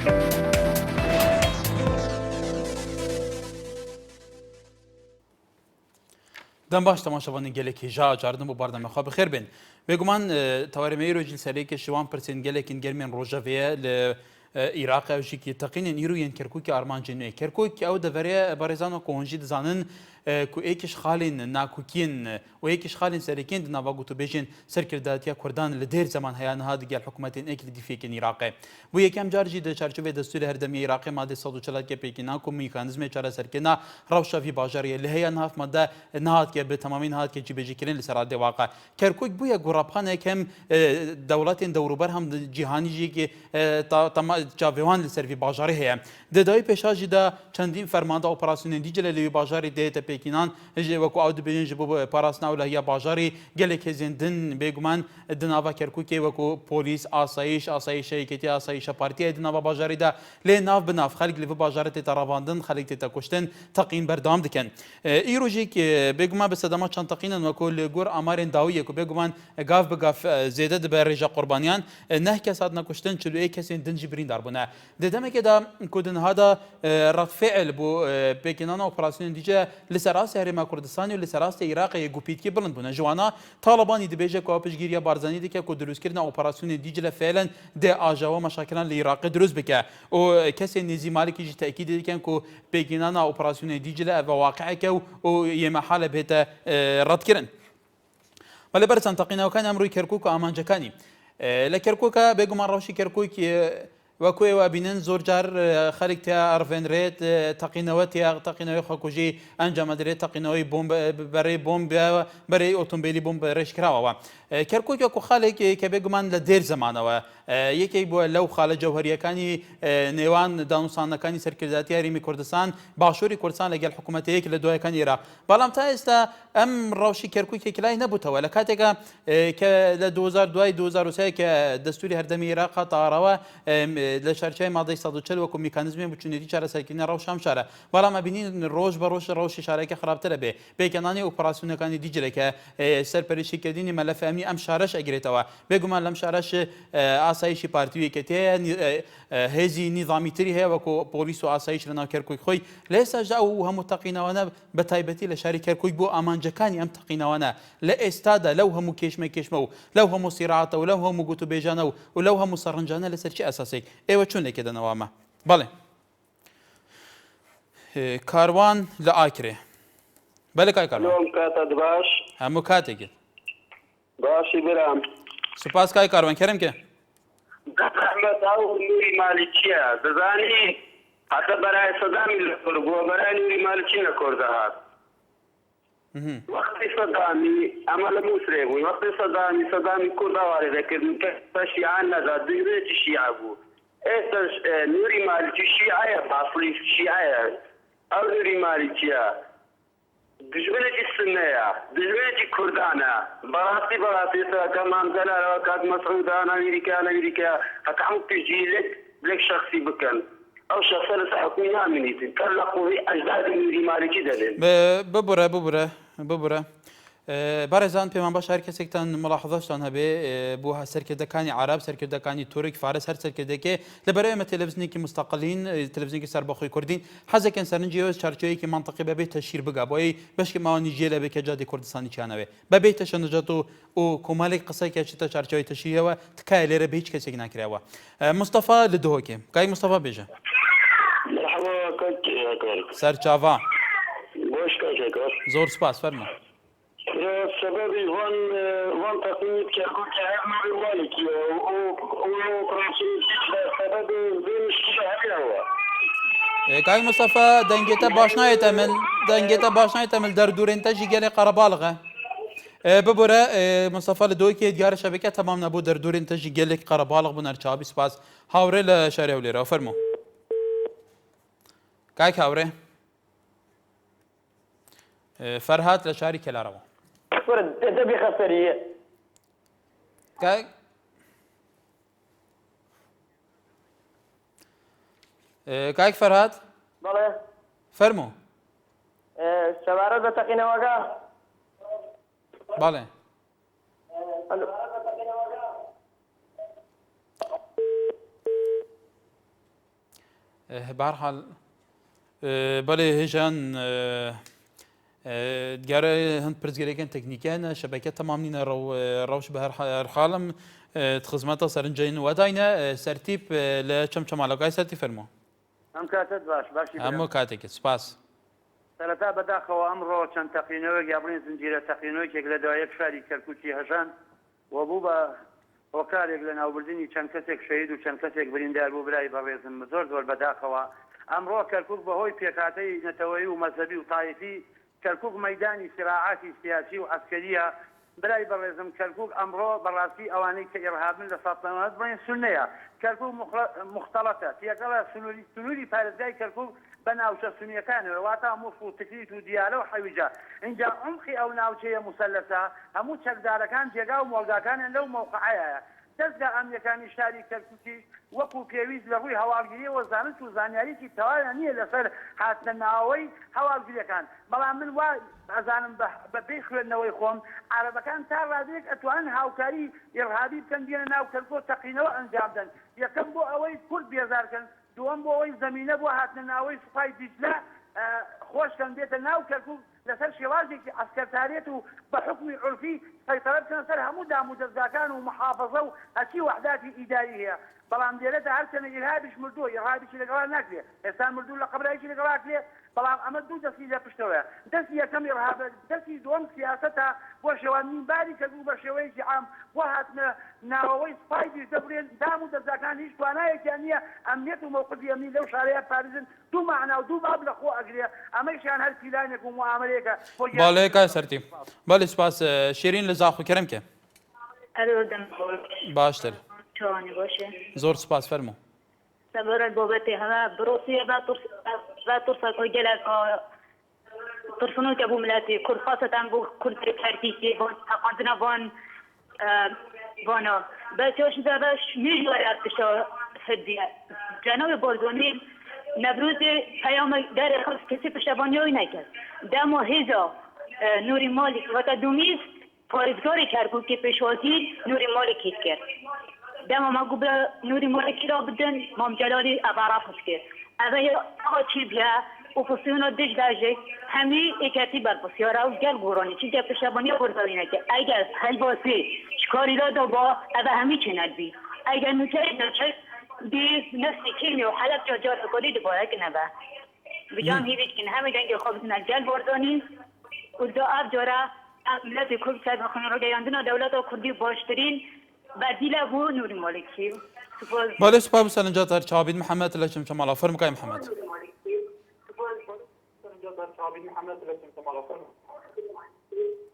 دەم باش تەماشەوانی gelekî ja caridim bu bardemê xwe bi xêr bin. Bêguman tewarêmeyî rojîl serêkê ji wan pirsên gelekîn germên rojevêye li Îraqê ew jî teqînên îro yên Kerkûkê armancê nû. Kerkûk ew deveriye berêzan ku hûn jî dizanin ku êkî ji xalên nakûkiyên û êkî ji xalên serêkên di nava gotûbêjên serkirdatiya Kurdan li dêr zeman heya niha digel hikûmetên êk li dîfêkên Îraqê. Bu yekem car jî di çerçevê destûrê herdemî Îraqê madde 140 pêkînan ku mîkanîzmê çareserkirina rewşa vî bajariyê li heya niha madde nihatke bi temamî nihatke cîbêjîkirin li ser adê waqa. Kerkûk bûye gorapanek hem dewletên dewrûber hem cîhanî jî çavêwan li ser vî bajarî heye. Di dayî pêşa jî de çendîn fermanda operasyonên dîce li wî bajarî dê te pêkînan ji wekû ew dibêjin ji bo parastina ew lehiya bajarî gelek hêzên din bêguman di nava Kerkûkê wekû polîs, asayîşa yekîtiya asayîşa partiyê di nava bajarî de lê nav bi nav xelk li vî bajarê tê te ravandin, xelek tê te kuştin, teqîn berdewam dikin. Îro jî bêguman bi sedema çend teqînin wekû li gor amarên dawiyê ku bêguman gav bi gav zêde dibe rêja qurbaniyan neh kes hatine kuştin, 41 kesên din jî birîndar bûne. Di demekê de ku di niha de redfeil bû pêkînana operasyonên dîce li ser rastê Herêma Kurdistanê û li ser rastê Iraqê gupîtkî bilind bûne. Ji wana Talibanî dibêje ku ew piştgiriya barzanî dike ku dirûstkirina operasyonên dîce fêlen dê ajawa meşakilan li Iraqê dirûst bike. û kesên nêzî Malikî jî tekîdê dikin ku pêkînana operasyonên dîce ev waqeeke û yê mehale bête redkirin. Belê ber çend teqînawekan em rûyê Kerkûk û amancekanî. Li Kerkûka bêguman rewşî Kerkûk وەکو ئێوە بینن زۆر جار خەڵک تیا ئەڕڤێنرێت تەقینەوە تیا تەقینەوەی خۆکوژی ئەنجامەدرێت تەقینەوەی بۆمب بەرەی بۆمب بەرەی ئۆتۆمبیلی بۆمب ڕێژکراوەوە. Kerkûk wekû xalekê ke bêguman li dêr zemanەوە yekê bûye lew xale cewheriyekânî nêwan danûstandekanî serkirdatiya Herêmî Kurdistan başûrî Kurdistan legel hikûmeteyek li doyekan Iraq. Belam ta êsta em rewşî Kerkûkê kilay nebûtewe li kateka ke li 2002-2003 ke destûrî herdemî Iraq hat arawe li çerçeveyê maddeyê 140 wekû mîkanîzmên biçûnêtî çareserkirina rew şamşare. Belam em bînîn roj be roj rewşê şareke xirabtir e bê. Pêkenanî operasyonekânî dîcileke serperêşîkirdînê melef emnî em şareş egirêtewe. Bêguman lem şareş asayîşî partiyekê tê hêzî nîzamîtirî heye wekû polîs û asayîş li nav Kerkûk xwe. Lê êsta ji ew hemû teqînawana bi taybetî li şerî Kerkûk bû amancekanî em teqînawana li êsta de lew hemû kêşme û lew hemû sîraata û lew hemû gotûbêjana û lew hemû serrincana li ser çi esasek êwe çûn lêkê de neva me. Belê. Karwan li Akirê. Belê kay karwan. baş. Hemû katekî. Başî biram. Spas kay karwan kerem ke. Ahmet ew Nûrî Malîkî ye. Dizanî heta berayê Sedamî li kur bû berayê Nûrî Malîkî ne kur dihat. Wextê Sedamî em li Mûsirê bûn. Wextê Sedamî Kurda warê vekirin te şîyan neda digirê cî şîya bû. Êsta Nûrî Malîkî şîya ye aslî şîya ye. Ew Nûrî Malîkî ye. Dijminekî Sunne ye. Dijminekî Kurdan e. Berastî keman delal kat Mesûdan Amerîka heta hemû tijîlek bilek şexsî bikin. Ew şexsa li ser hikûmê namînîtin. Kella qûvî ejdadê Nûrî Malîkî delin. ببوورە بەڕێزان پێمان باش هەر کەسێکتان ملاحظەشتان هەبێ بۆ سەرکردەکانی عرب سەرکردەکانی تورک فارس هەر سەرکردێکێ لەبەرەوەی ئێمە تەلەڤیزیۆنێکی مستەقلین تەلەڤیزیۆنێکی سەربەخۆی کوردین حەزەکەن سەرنجی چارچۆیەکی منطقی بەبێتە شیر بگا بۆی بەشکی ماوەنی جێ لەبێ کە جادی کوردستانی چیانەوێ بەبێتە شەنجەت و کۆمەڵێک قسەیەکی چتە چارچۆی تەشیرەوە تکایە لێرە بە هیچ کەسێک ناکراوە. مستەفا لە دۆکێ کای مستەفا بێژە سەرچاوا زۆر سپاس فەرموو. سبب وان تقنية كركوك نوري مالكي وأوبراسيون سبب ذي مشكلة هذا هو. کای مستەفا دەنگێتە باش نایێتە مل دەردورێنتە ژی گەلێ قەرەباڵغە. ببوورە مستەفا لە دۆکێ دیارە شەبکە تەمام نەبوو دەردورێنتە ژی گەلێک قەرەباڵغ بوون هەرچاوی سپاس هاوڕێ لە شارێ و لێرەوە فەرموو. کاک هاوڕێ فەرهاد لە شاری کەلارەوە. دەبی خەسەریە. کاک فەرهاد بەڵێ فەرموو. شەوارە بە تەقینەوەگا. بەڵێ. به هر حال بله هیجان دیاره هند پرزگریکن تکنیکن شبکه تمام نینه روش به هر حالم خدمت سرنجین و داینه سرتیب لچم چمالگای سرتی فرمو ئەم کاتت باشی همو کاتێک سپاس سەرەتا بەداخەوە ئەمڕۆ چەند تەقینەوەک یا بڵێن زنجیرە تەقینەوەکێک لە دوایەک شاری کەرکووکی هەژان و بوو بە هۆکارێک لە ناوبردننی چەند کەسێک شەهید و چەند کەسێک بریندار بوو برای بەڕێزم زۆر زۆر بەداخەوە ئەمڕۆ کەرکووک بەهۆی پێکاتەی نەتەوەیی و مەزهبی و تایفی کەرکووک مەیدانی سراعاتی سیاسی و عسکەریە برای بەڕێزم کەرکووک ئەمڕۆ بەڕاستی ئەوانەی کە ئێرهابن لە ساڵتەمەت بڵێن سونەیە کەرکووک مختەڵەتە تێکەڵە سنووری پارێزگای کەرکووک بە ناوچە سونیەکانەوە واتە مووس و تکلیت و دیالە و حەویجە اینجا عمقی ئەو ناوچەیە مسەلەسە هەموو چەکدارەکان جێگا و مۆڵگاکانیان لەو مەوقعەیە دەستگا ئەمنیەکانی شاری کەرکووکی وەکو پێویست لە ڕووی هەواڵگیریەوە زانست و زانیاریی تەواویان نییە لەسەر هاتنە ناوەی هەواڵگیریەکان بەڵام من وا ئەزانم بە پێی خوێندنەوەی خۆم عەرەبەکان تا ڕادێک ئەتوانن هاوکاری ئێرهابی بکەن بێنە ناو کەرکووک تەقینەوە ئەنجام بدەن یەکەم بۆ ئەوەی کورد بێزارکەن دووەم بۆ ئەوەی زەمینە بۆ هاتنە ناوەی سوپای دیجلە خۆشکەن بێتە ناو کەرکووک لەسەر شێوازێکی عسکەرتارێت و بە حکمی عورفی سەیطرە بکەن سەر هەموو دام و دەستگاکان و محافەزە و هەچی وەحداتی ئیداری هەیە بەڵام دێرەدا هەرچەنە ئیرهابیش مردووە ئیرهابیشی لەگەڵا ناکرێ ئێستا مردوو لە قەبرایشی لەگەڵا کرێ بەڵام ئەمە دوو دەستی لە پشتەوەیە دەستی یەکەم ئیرهابە دەستی دووەم سیاسەتە بۆ شێوانین باری کەرکووک بە شێوەیەکی عام بۆ هاتنە ناوەوەی سوپای دیجلە بڵێن دام و دەستگاکان هیچ توانایەکیان نییە ئەمنیەت و موقفی ئەمنی لەو شارەیە پارێزن دوو مەعنا و دوو باب لە خۆ ئەگرێ ئەمەیشیان هەر پیلانێک و معاملەیەکە باڵێ کای سەرتی باڵێ سپاس شیرین لە زاخ و کەرم کە باشتر تواني باشه زۆر سپاس فەرموو سبورة بوبتي هذا بروسيا لا ترسل كوجلك ترسلون كابو ملاتي كل خاصة بو كل تركيسي بون عندنا بون بونا بس يوش دابش ميجو ارتشو هدي جنوب بولدوني نبروز پیام در خاص کسی پشتبانیوی نکرد دمو هزا نوری مالک و تا دومیز پارزگاری کرد که پیشوازی نوری مالکی کرد دم ما قبل نوري مالكي را بدن مام جلالي أبعرفش كده أبى أقطع بيها وفصيلنا دش داجي همي إكتي بالبصيرة وجال قراني شيء جاب شباني قرطاني كده أيجا هالباسي شكاري لا دبا أبى همي چند بي أيجا نتاج نشيد دي نفس كلمة وحلق جار كودي دبا كنا با بجام هي بيتكن همي دنگ خابتنا جال قرطاني ودا أب جارا ملت كل سال بخون رجع عندنا دولة كردي باشترين بديل ابو نور مالكي بالا سپاس سرنجات هر چابید محمد لچم شمالا فرم کای محمد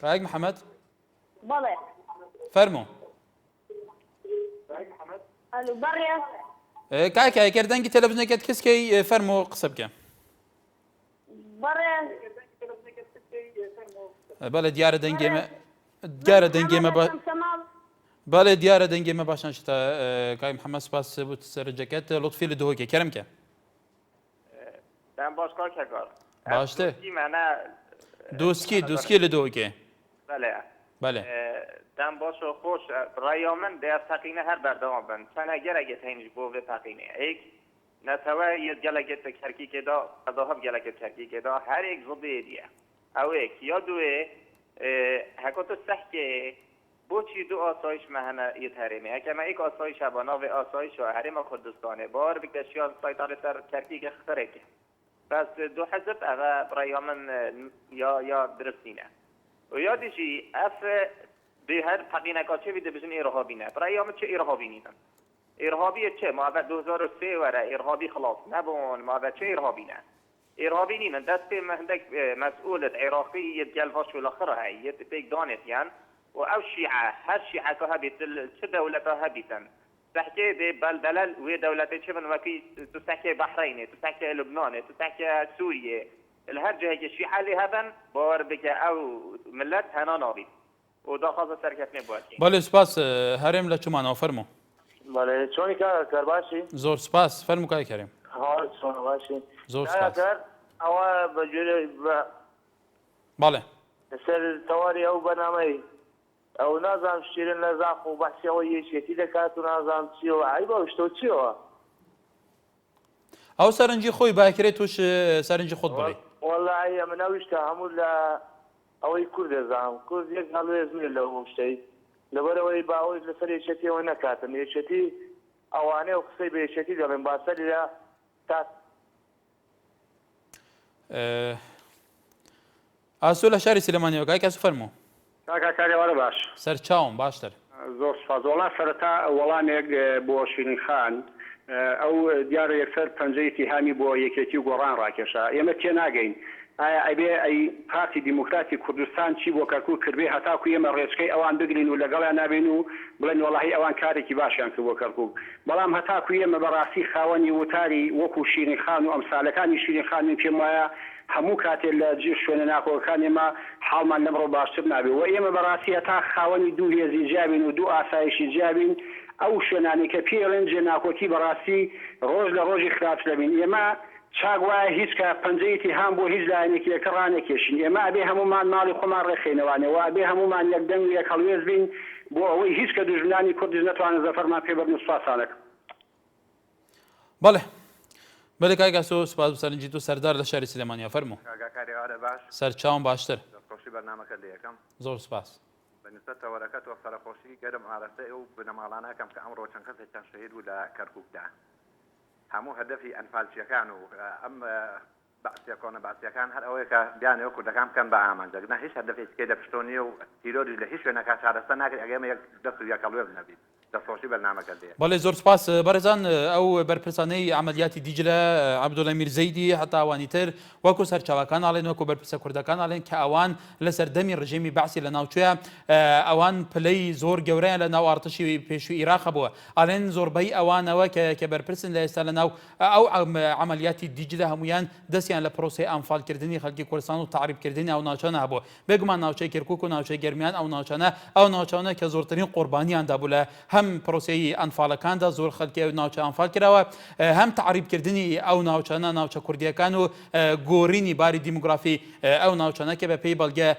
کای محمد بله فرمو الو بريا کای کردن کی تلویزیون کت کس کی فرمو قصب که بريا بالا دیار دنگی ما با بالا دیار دنگی ما باشن شتا کای محمد سپاس بود سرنجات لطفی لدوه که کرم که دم باشکار کار باشته معنا دوسکی لدوه که بله دم باشو خوش رای من در تقینه هر بردام بند چند اگه تینج بوده تقینه ایک نتوه یه گلگت کرکی که دا قضاهم گلگت کرکی که دا هر یک ضده دیه او ایک یا دوه حکوت سحکه بو چی دو آسایش مهنه یه تحریمه اکما ایک آسایش شبانا و آسایش و حریم کردستانه بار بکشیان سایتاره تر کرکی که خطره که بس دو حزب اغا برای من یا درستینه و یادشی اف به هر تقینه چه بیده بزن ارهابی نه برای من چه ارهابی نیدن ارهابی چه ما بعد 2003 وره ارهابی خلاص نبون ما بعد چه ارهابی نه ارهابی نیدن دست مهندک مسئولت عراقی یتجلفاش والاخره هاي يتبيك دانت يعني و او شیعه هر شیعه که هبیت چه دولت ها هبیتن تحكي ببلدلل و دولت چه من وکی تو تحكي بحرینه تو تحكي لبنانه تو تحكي سوریه الهر جهه که شیعه لی هبن باور بکه او ملت هنا نابید و دا خاصه سرکت نبود بالا سپاس هرم لچمان فرمو بله چونی کار باشی زور سپاس فرمو کای کریم ها چون باشی زور سپاس اوا بجوری بله سر تواری او برنامه او نازم شیرین لزاق و بحثی او یشتی دکات و نازم چیو عیبا وشتو چیو ئەو سەرنجی خۆی باکرێت توش سەرنجی خۆت بڵێ. والله ئەمە ناویشتە هەموو لە ئەوەی کورد دەزانم کورد یەک هەڵوێز نیە لەو شتەی لەبەرەوەی باوەی لەسەر یەکێتیەوە نەکاتم یەکێتی ئەوانەیە و قسەی بە یەکێتی دەڵێن باسەری لە تا ئاسوو لە شاری سلێمانیەوە کاک ئاسوو فەرموو. کاکا کارێوارە باش سەرچاوم باشتر. زۆر سپاس وەڵام سەرەتا وەڵامێک بۆ شیرین خان ئەو دیارە یەکسەر پەنجەی تیهامی بۆ یەکێتی و گۆڕان ڕاکێشا ئێمە تێ ناگەین ئایا ئەبێ ئەی پارتی دیموکراتی کوردستان چی بۆ کەرکوو کردبێ هەتاکو ئێمە ڕێچکەی ئەوان بگرین و لەگەڵیان نابین و بڵێن وەڵاهی ئەوان کارێکی باشیان کرد بۆ کەرکوو بەڵام هەتاکو ئێمە بەڕاستی خاوەنی وتاری وەکو شیرین خان و ئەمسالەکانی شیرین خان من پێم وایە هەموو کاتێک لە جێ شوێنە ناکۆکان ئێمە حاڵمان لەمڕۆ باشتر نابێت و ئێمە بەڕاستی هەتا خاوەنی دوو هێزی جیابین و دوو ئاسایشی جیابین ئەو شوێنانی کە پێڵێن جێ ناکۆکی بەڕاستی ڕۆژ لە ڕۆژی خراپ دەبین ئێمە چاک وایە هیچ کە پەنجەیەتی هەم بۆ هیچ لایەنێکی یەکە ڕانێکێشین ئێمە ئەبێ هەمومان ماڵی خۆمان ڕێخێنەوانەوە ئەبێ هەمومان یەکدەنگ و یەک هەڵوێز بین بۆ ئەوەی هیچ کە دوژمنانی کوردیش نەتوانن زەفەرمان پێ بەرن و سوپاسانەکە. بەڵێ بەڵێ کاک ئاسوو سوپاس سەرنجی تو سەردار لە شاری سلێمانیا فەرموو. کارێوارە باش سەرچاوم باشتر. دەستخۆشی بەرنامەکە لە یەکەم زۆر سپاس. بەنسبەت تەوەرەکەتەوە سەرخۆشی گەرم ئارەستەی ئەو بنەماڵانەکەم کە ئەمڕۆ چەند کەسێکیان شەهید بوو لە کەرکووکدا هەموو هەدەفی ئەنفالچیەکان و ئەم بەعسیەکۆنە بەعسیەکان هەر ئەوەیە کە بیانەوە کوردەکان بکەن بە ئامانجەکنا هیچ هەدەفی تکێ دەپشتۆنیە و تیرۆری لە هیچ شوێنەکە چارەسەر ناکرێت ئەگەمە یەک دەست و یەکەڵوێز نەبیت. دەستخۆشی بەرنامەکە لێ. بەڵێ زۆر سپاس بەڕێزان ئەو بەرپرسانەی عملیاتی دیجلە عەبدوڵڵا میرزەیدی هەتا ئەوانی تر وەکو سەرچاوەکان ئاڵێن وەکو بەرپرسە کوردەکان ئاڵێن کە ئەوان لە سەردەمی ڕژێمی بەعسی لە ناوچەیە ئەوان پلەی زۆر گەورەیان لە ناو ئارتشی پێشووی عێراق بووە ئاڵێن زۆربەی ئەوانەوە کە بەرپرسن لە ئێستا لە ناو ئەو عملیاتی دیجلە هەمویان دەستیان لە پرۆسەی ئەنفالکردنی خەڵکی کوردستان و تعریبکردنی ئەو ناوچانە هەبووە بێگومان ناوچەی کەرکووک و ناوچەی گەرمیان ئەو ناوچانە کە زۆرترین قوربانیاندا بوو لە هەم پرۆسەی ئەنفالەکاندا زۆر خەڵکی ئەو ناوچە ئەنفال کراوە هەم تعریبکردنی ئەو ناوچانە ناوچە کوردیەکان و گۆڕینی باری دیموگرافی ئەو ناوچانە کە بە پێی بەڵگە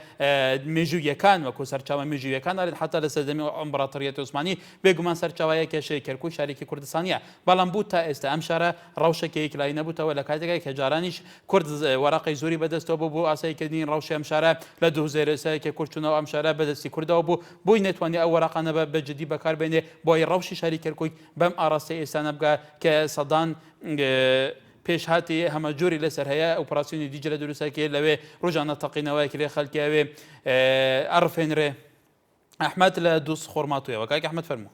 مێژوویەکان وەکو سەرچاوە مێژوویەکان دارێت حتا لە سەردەمی ئیمپراتۆریەتی عوسمانی بێگومان سەرچاوایە کێشەی کەرکووک شارێکی کوردستانیە بەڵام بوو تا ئێستا ئەم شارە ڕەوشێکی یەکلایی نەبووتەوە لە کاتێکە کە جارانیش کورد وەرەقەی زۆری بەدەستەوە بوو بۆ ئاساییکردنی ڕەوشی ئەم شارە لە 2003 کە کورتچوونەوە ئەم شارە بەدەستی کوردەوە بوو بۆی نەتوانێت ئەو وەرەقانە بەجددی بەکاربێنێ بۆی ڕەوشی شاری کەرکووک بەم ئاڕاستی ئێستانە بگە کە سەدان پێشهاتی هەمەجۆری لەسەر هەیە ئۆپراسیۆنی دیجلە دروستەکە لەوێ ڕۆژانە تەقینەوەیەک لێ خەڵکیاوێ ئەڕفێنرێ ئەحمەد لە دووس خۆرماتویەوە کاک ئەحمەد فەرموو.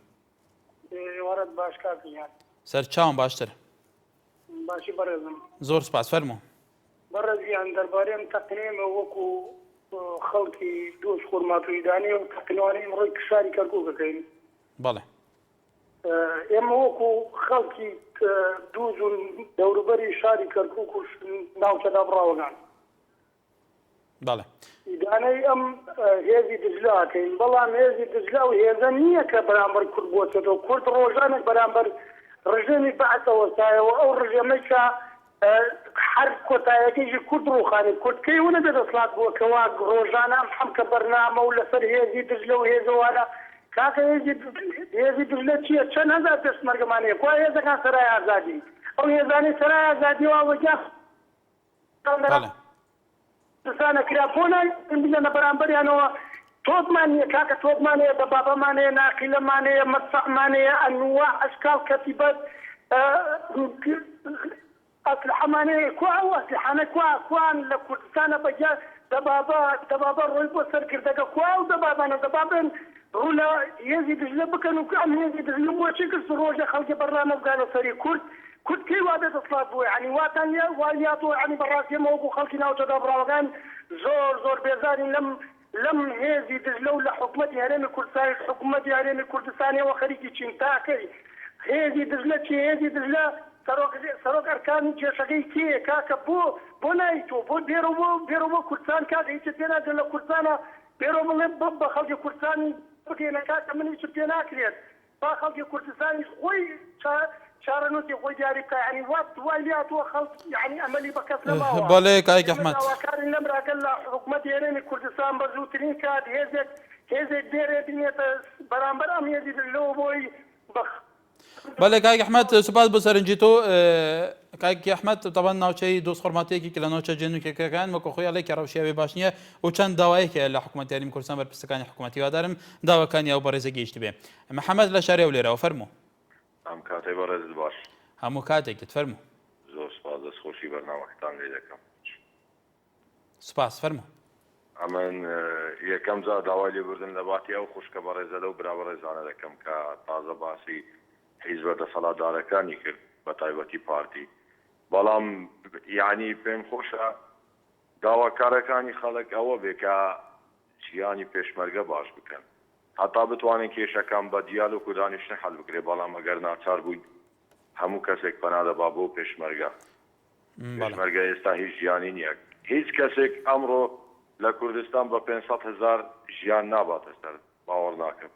وەرەت باش کاکیان سەرچاوم باشتر. باشی بەڕێزم زۆر سپاس فەرموو. بەڕێزیان دەربارەی ئەم تەقینەیەمە وەکو خەڵکی دووس خۆرماتوویدانی و تەقینەوەی ڕۆی کشاری کەرکووک دەکەین. بەڵێ. ئێمە وەکو خەڵکی دووز و دەوروبەری شاری کەرکووک و ناوچەدا بڕاوەکان بەڵێ ئیدانەی ئەم هێزی دجلە ئەکەین بەڵام هێزی دجلە و هێزە نییە کە بەرامبەر کورد بۆچێتەوە کورد ڕۆژانێک بەرامبەر ڕژێمی بەعسەوە سایەوە ئەو ڕژێمەی کە هەر کۆتایەکەیشی کورد ڕووخانی کوردکەی و نەبێت دەسڵات بووە کەوا ڕۆژانە ئەم حەمکە بەرنامە و لەسەر هێزی دجلە و هێزەوانە کاکە هێزی دجلە چییە چەند هەزار پێشمەرگەمانەیە کو هێزەکان سەرای ئازادی ئەو هێزانی سەرای ئازادی واوەجا سانە کرا بۆنان بزەنە بەرامبەریانەوە تۆپمانەیە کاکە تۆپمانەیە بە بابەمانەیە ناقیلەمانەیە مەدفەعمانەیە ئەنواع ئەشکال کەتیبەت ئەسلحەمانەیە کوا ئەو ئەسلحانە کوان لە کوردستانە بەجا دەبابە ڕۆی بۆ سەرکردەکە کوا و دەبابانە دەبابن ڕوو لە هێزی دژلە بکەن و ئەم هێزی دژلە بۆچی کرد ڕۆژە خەڵکی بەرنامە بگانە سەری کورد کەی وا بێت دەسڵات بووە ینی واتان والیاتەوە ینی بەڕاستیەمە وەکو خەڵکی ناوچەدا بڕاوەکان زۆر بێزارین لەم هێزی دژلە و لە حکومەتی هەرێمی کوردستانی حکومەتی هەرێمی کوردستانیەوە خەریکی چین تاکەی هێزی دژلە چی هێزی دژلە سەرۆک ئەرکانی کێشەکەی کێ کاکە بۆ نایتۆ بۆ بێرە بۆ کوردستان کات هیچ پێناگەن لە کوردستانە بێرە بڵێ بە خەڵکی کوردستانی بگەێنە کاتە من هیچ پێ ناکرێت با خەڵکی کوردستانی خۆی چارەنووتی خۆی دیاری بکە ینی وای لاتوە خەڵک ینی ئەمەلی بە کەس نەماوە بەڵێ کاک ئەحمەد کاری نەمراگەن لە حکومەتی هەرێمی کوردستان بە زووترین کات هێزێک دێرێ بینێتە بەرامبەر ئەم هێزی دژلەوە بۆی بەڵێ کاک ئەحمەد سوپاس بۆ سەرنجی تۆ کاکی ئەحمەد طبعا ناوچەی دۆست خۆرماتەیەکی کە لە ناوچە جێنوکەکەکان وەکو خۆی ئەڵێ کە ڕەوشیاوی باش نییە و چەند داوایەکە لە حکوومەت یاریمی کوردستان بەرپرسەکانی حکوومەتی وادارم داواکانی ئەو بەڕێزە گەیشت بێ محەممەد لە شارێ و لێرەوە فەرموو ئەم کاتەی بەڕێزت باش هەموو کاتێکت فەرموو زۆر سپاس دەستخۆشی بەرنامەکەتان لێ دەکەم سپاس فەرموو ئەمن یەکەم جا داوای لێبوردن لە باتی ئەو خوشکە بەڕێزە لەو برا بەڕێزانە دەکەم کە تازە باسی حیزبە دەسەڵاتدارەکانی کرد بە تایبەتی پارتی بەڵام یعنی پێم خۆشە داواکارەکانی خەڵک ئەوە بێ کە ژیانی پێشمەرگە باش بکەن هەتا بتوانین کێشەکان بە دیالۆگ و دانیشتن هەڵ بکرێ بەڵام ئەگەر ناچار بووین هەموو کەسێک پەنادەبا بۆ پێشمەرگە پێشمەرگە ئێستا هیچ ژیانی نییە هیچ کەسێک ئەمڕۆ لە کوردستان بە 500,000 ژیان ناباتە سەر باوەڕ ناکەم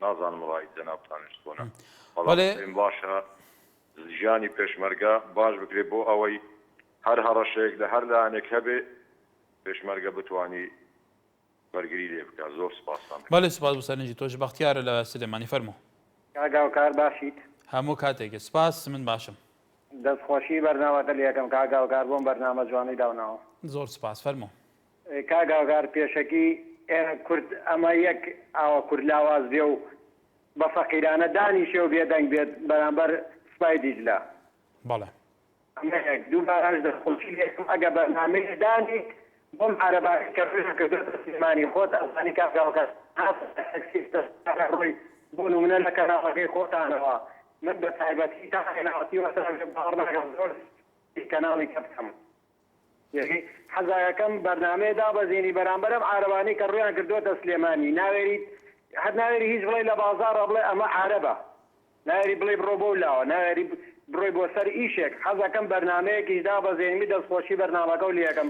نازانم ڕای جەنابتانشت بۆنە بەڵام باشە ژیانی پێشمەرگە باش بکرێت بۆ ئەوەی هەر هەڕەشەیەک لە هەر لایەنێک هەبێ پێشمەرگە بتوانی بەرگری لێ بکات زۆر سپاسان بەڵێ سپاس بۆ سەرنجی تۆش بەختیارە لە سلێمانی فەرموو کاگاوکار باشیت هەموو کاتێکە سپاس من باشم دەستخۆشی بەرنامەکە لێ یەکەم کاگاوکار بۆم بەرنامە جوانی داوناوە زۆر سپاس فەرموو کاگاوکار پێشەکی کورد ئەمە یەک ئاوە کورد لاواز بێ و بە فەقیرانە دانیشێ و بێدەنگ بێت بەرامبەر سوپای دیجلە بەڵێ ئەمە یەک دووبارەش دەستخۆشی لێکم ئەگە بەرنامەیە دانی بۆم عەرەباسی کە کردوتە سلێمانی خۆت ئەزانی کاگاوکار ڕۆی بۆ نمونە لە کەناڵەکەی خۆتانەوە من بە تایبەتی تا هێناوەتی وەسەر باوەڕ ناکەم زۆر کەناڵی کە بکەم یەکی حەزایەکەم بەرنامەیە دابەزێنی بەرامبەرم عارەبانی کە ڕویان کردوتە سلێمانی ناوێری هەر ناوێری هیچ بڵێ لە بازاڕە بڵێ ئەمە عارەبە ناوێری بڵێ بڕۆ بۆ لاوە ناوێری بڕۆی بۆ سەر ئیشێک حەزەکەم بەرنامەیەکیش دابەزێنمی دەستخۆشی بەرنامەکە و لێەکەم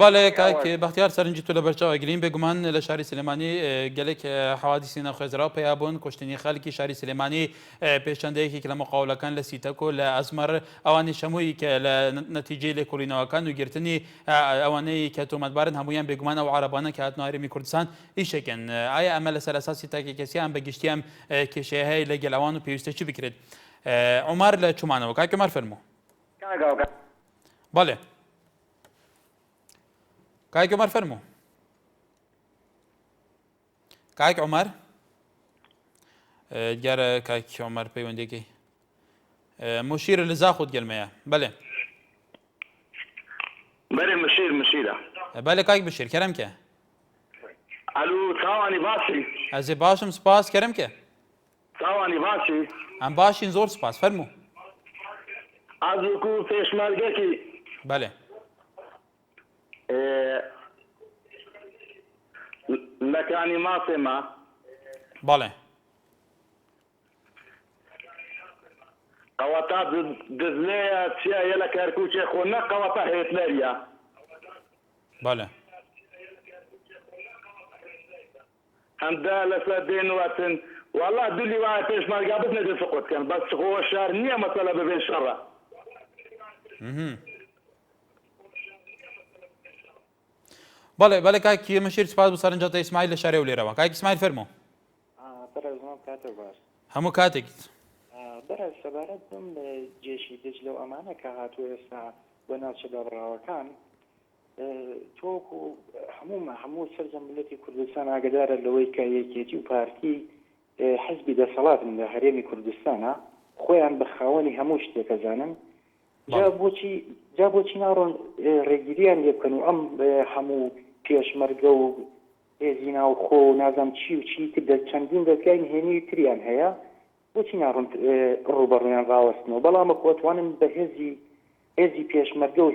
بەڵێ کاک بەختیار سەرنجی تو لە بەرچاوە گرین بێگومان لە شاری سلێمانی گەلێک حەوادیسی نەخوێزراوە پیا بوون کوشتنی خەڵکی شاری سلێمانی پێشەندەیەکی لە مقاولەکان لە سیتەک و لە ئەزمەر ئەوانی شەمووی کە لە نەتیجەی لێکۆڵینەوەکان و گرتنی ئەوانەی کە تۆمەتبارن هەمویان بێگومان ئەو عەرەبانە کە هاتنە هەرێمی کوردستان ئیشەکەن ئایا ئەمە لەسەر ئەساسی تاکێکەسییان بەگشتیان کێشەیە هەیە لەگەڵ ئەوان و پێویستە چی بکرێت عمر لە چومانەوە کاک عمر فەرموو بەڵێ کاک عمر فەرموو کاک عمر دیارە کاک عمر پەیوەندێکی مشیر لە زاخوت گەلمەیە بەڵێ بەێ مشیرە بەڵێ کاک بشیر کەرەم کە ئەلو چاوانی باسی ئەزێ باشم سپاس کەرەم کە چاوانی باسی ئەم باشین زۆر سپاس فەرموو ئازوکو پێشمەرگەکی بەڵێ لەکانی ماسێمە بەڵێ قەوەتا دزلەیە چیە لە کەرکوچێ خۆ نە قەوەتا هێتلەریە بەڵێ هەمدا لەسەر دێنوەتن والله دولی وایە پێشمەرگا بتنە دەسەقۆتکەن بەس خۆ شار نییە مەسەلە ببێن شەڕە بەڵێ بەڵێ کاکی مەشیر سپاس بۆ سەرنجاتە ئیسماعیل لە شارێ و لێرەوە کاک ئیسماعیل فەرموو هەموو کاتێکیت بەرە سەبارەت بم لە جێشی دجلە و ئەمانە کە هاتووە ئێستا بۆ ناوچە دەڕاوەکان تۆکو هەموو سەرجەم ملەتی کوردستان ئاگدارە لەوەی کە یەکێتی و پارتی حزبی دەسەڵاتن لە هەرێمی کوردستانە خۆیان بە خاوەنی هەموو شتێکەزانن جا بۆچی ناڕۆن ڕێگیریان لێ بکەن و ئەم هەموو پێشمەرگە و هێزی ناوخۆ و نازام چی و چی تر چەندین دەستگای نهێنی تریان هەیە بۆچی ناڕۆن ڕوبەڕویان ڕاوەستنەوە بەڵام ئەتوانن بە هێزی پێشمەرگە و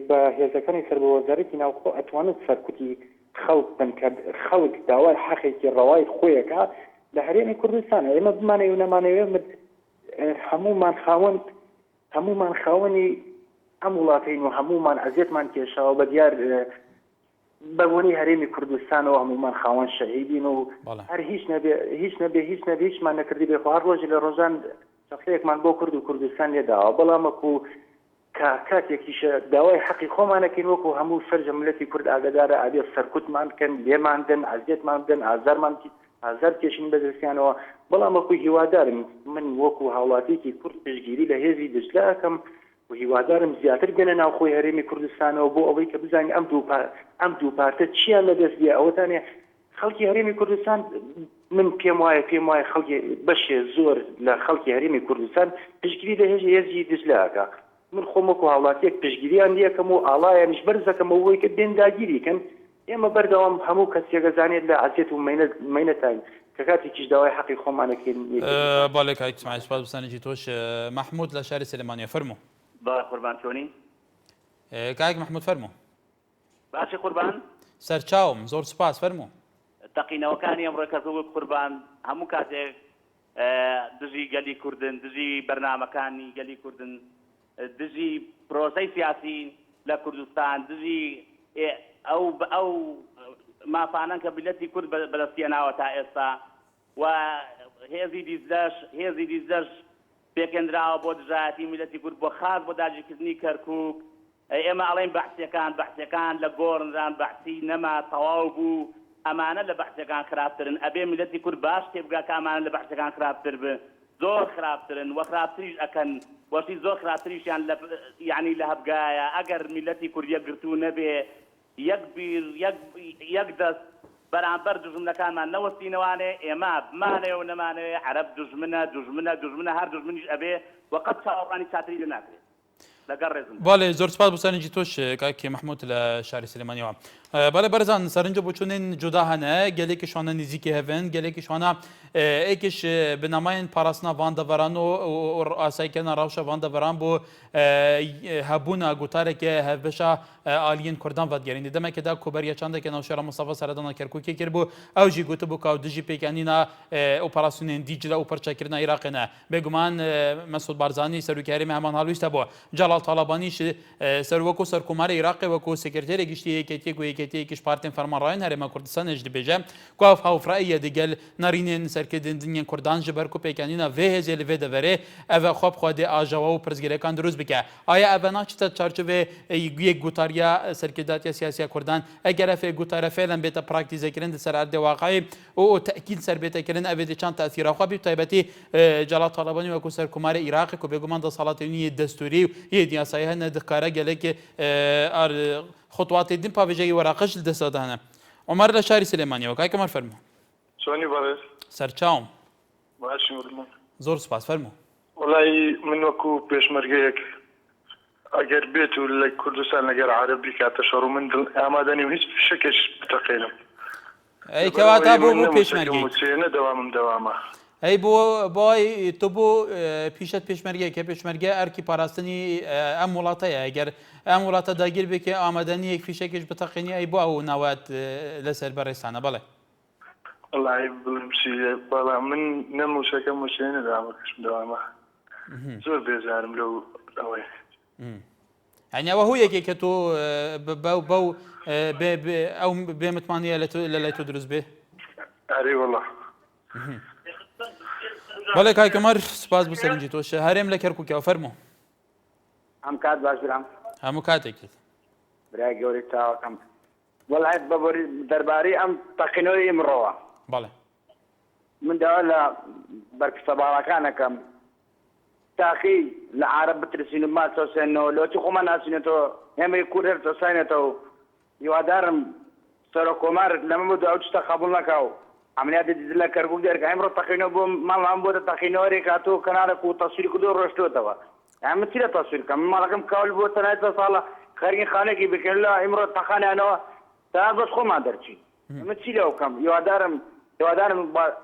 بە هێزەکانی سەر بە وەزارەتی ناوخۆ ئەتوانن سەرکوتی خەڵک بن کە خەڵک داوای حەقێکی ڕەوای خۆیەکە لە هەرێمی کوردستانە ئێمە بمانەوێ و نەمانەوێ هەمومان خاوەنی ئەم وڵاتین و هەمومان ئەزیێتمان کێشاوە بە دیار بەبوونی هەرێمی کوردستانەوە هەمومان خاوەن شەهیدین و هەر هیچ نەبێ هیچمان نەکردی بێ خۆ هەر ڕۆژی لە ڕۆژان شەخصەیەکمان بۆ کورد و کوردستان لێداوە بەڵامەکو کاتێکیشە داوای حەقی خۆمانەکەین وەکو هەموو سەرجە ملەتی کورد ئاگدارە ئابێ سەرکوتمان بکەن لێمان دن ئەزیێتمان بدەن ئازارمان ئازار کێشین بەدەستیانەوە بەڵام وەکو هیوادارم من وەکو هاوڵاتێکی کورد پشتگیری لە هێزی دەجلا ئەەکەم و هیوادارم زیاتر بێنە ناوخۆی هەرێمی کوردستانەوە بۆ ئەوەی کە بزانین ئەم دوو پارتە چیان لەدەست بێ ئەوەتانێ خەڵکی هەرێمی کوردستان من پێم وایە خەڵکی بەشێ زۆر لە خەڵکی هەرێمی کوردستان پشتگیری لە هێزی دەجلاکە من خۆم وەکو هاوڵاتیەک پشتگیریان لێکەم و ئاڵایانیش بەرزەکەم ئەوەی کە بێن داگیریکەن ئێمە بەردەوام هەموو کەسێکە زانێت لە عسێت و مەینەتان کە کاتێکیش داوای حەقی خۆمانەکەین. باڵێ کاک اسماعیل سوپاس بزانێکی تۆش. محمود لە شاری سلێمانیە فەرموو. با قوربان چۆنی؟ کاک محمود فەرموو. باشی قوربان؟ سەرچاوم زۆر سوپاس فەرموو. تەقینەوەکانی ئەمڕۆ کەسەوە قوربان هەموو کاتێک دژی گەلی کوردن دژی بەرنامەکانی گەلی کوردن دژی پرۆسەی سیاسی لە کوردستان دژی ئەو مافانان کە بیلەتی کورد بەدەستێناوە تا ئێستا و هێزی دیزدەش پێکەندراوە بۆ دژایەتی میلەتی کورد بۆ خاص بۆ داگیرکردنی کەرکووک ئێمە ئەڵێن بەحسیەکان لە گۆڕنران بەحسی نەما تەواو بوو ئەمانە لە بەحسیەکان خراپترن ئەبێ میلەتی کورد باش تێبگا کە ئەمانە لە بەحسیەکان خراپتر بن زۆر خراپترن و خراپتریش ئەکەن وەشی زۆر خراپتریشیان یعنی لە هەبگایە ئەگەر میلەتی کورد یەکگرتوو نەبێ یەک بیر یەک دەست بەرامبەر دژمنەکانمان نەوەستینەوانێ ئێمە بمانەوە و نەمانەوێ عەرەب دژمنە هەر دژمنیش ئەبێ وەقەت چاوەڕانی چاتری لە ناکرێت لەگەڕ ڕێزم. باڵێ زۆر سپاس بۆسانێکی تۆش کاکی محمود لە شاری سلێمانیەوە. باڵێ بەرزان سەرنجە بۆ چونên جودا هەنە gelekîşwana nîzîkê hevin gelekîşwana êkîş bi namayên parastina vandeveran û asayîkirina rewşa vandeveran bû hebûna gutareke hevbeşa aliyên Kurdan vedgerînê demekê da ku beriya çandeke navşera Mustafa Seredana Kerkûkê kirbû ew jî gotibû ka dijî pêkenîna operasyonên Dîcle û pirçekirina Iraqê ne bêguman Mesûd Barzanî serokê herêmê heman halwîst hebû Celal Talabanî ji ser wekû serkomarê Iraqê wekû sekreterê giştî yekêtiyek û yekêtiyekîş partên fermanrayên herêma Kurdistanê ji dibêje ku ev hawfiraiye digel narînên serkêdên dinyên Kurdan ji ber ku pêkenîna vê hêzê li vê deverê ev e xwe bi xwedê ajawa û pirzgirêkan dirûst bike aya ev naçîte çarçovê yek gotariya serkêdatiya siyasiya Kurdan eger ev gotare fêlen bête praktîzekirin di ser erdê waqayî û tekîl ser bêtekirin ev ê dê çand tesîra xwe bî taybetî Celal Talabanî wekû serkomarê Iraqê ku bêguman desalatîniyê destûrî yê diyasayî hene dikare gelekê خطوات din pavêjeyê weraqeş li dest da hene. Ömer li şarî Silêmaniyê kayk Ömer fermo. Çonî barêz? Serçawm. Başî wurman. Zor spas fermo. Wallahi min wekû pêşmergeyek eger bêt û li Kurdistan eger Erebî kate şer û min amadanî hiç şekeş biteqînim. Ey kewata bû pêşmergeyek. Ne dewama. Ey bû bay tu bû pîşet pêşmergeyek pêşmerge erkî parastinî em welata ye eger em welata dagir bike amadaniyek fîşekêj biteqînî ey bû ew nawet li ser berêstane bale. Wallahi bilmsî bala min ne mûşeke mûşeyne dewama. Zor bêzarim lew ew. Yani ew hûyekê ke tu bew ew bê mitmaniye li lê tu dirûst bê? Erê wallah. Balê kayk Ömer spas bû serincî tû herêm li Kerkûkê fermo. Em kat baş biram. Hemû katekî. Biraya gewrî çawakem. Wallahi beborî derbarî em teqînoyê mirova. Balê. Min dawa li berksebalakanekem taxî li Arab bitirsîn û mal tosênno lotî xwe me nasîneto hemê Kurd her tosayneto hîwadarim serokkomar li min bû ew tişta qebûl nekaw عملیات دیزل کرکوک در که امروز تقینو بو مال بود تقینو ری کاتو کنار کو تصویر کدو رشتو توا هم تیره تصویر کم مالکم کول بود تنایت سالا خارجی خانه کی بکنلا امروز تخانه انا تابس خو ما درچی هم تیره کم یادارم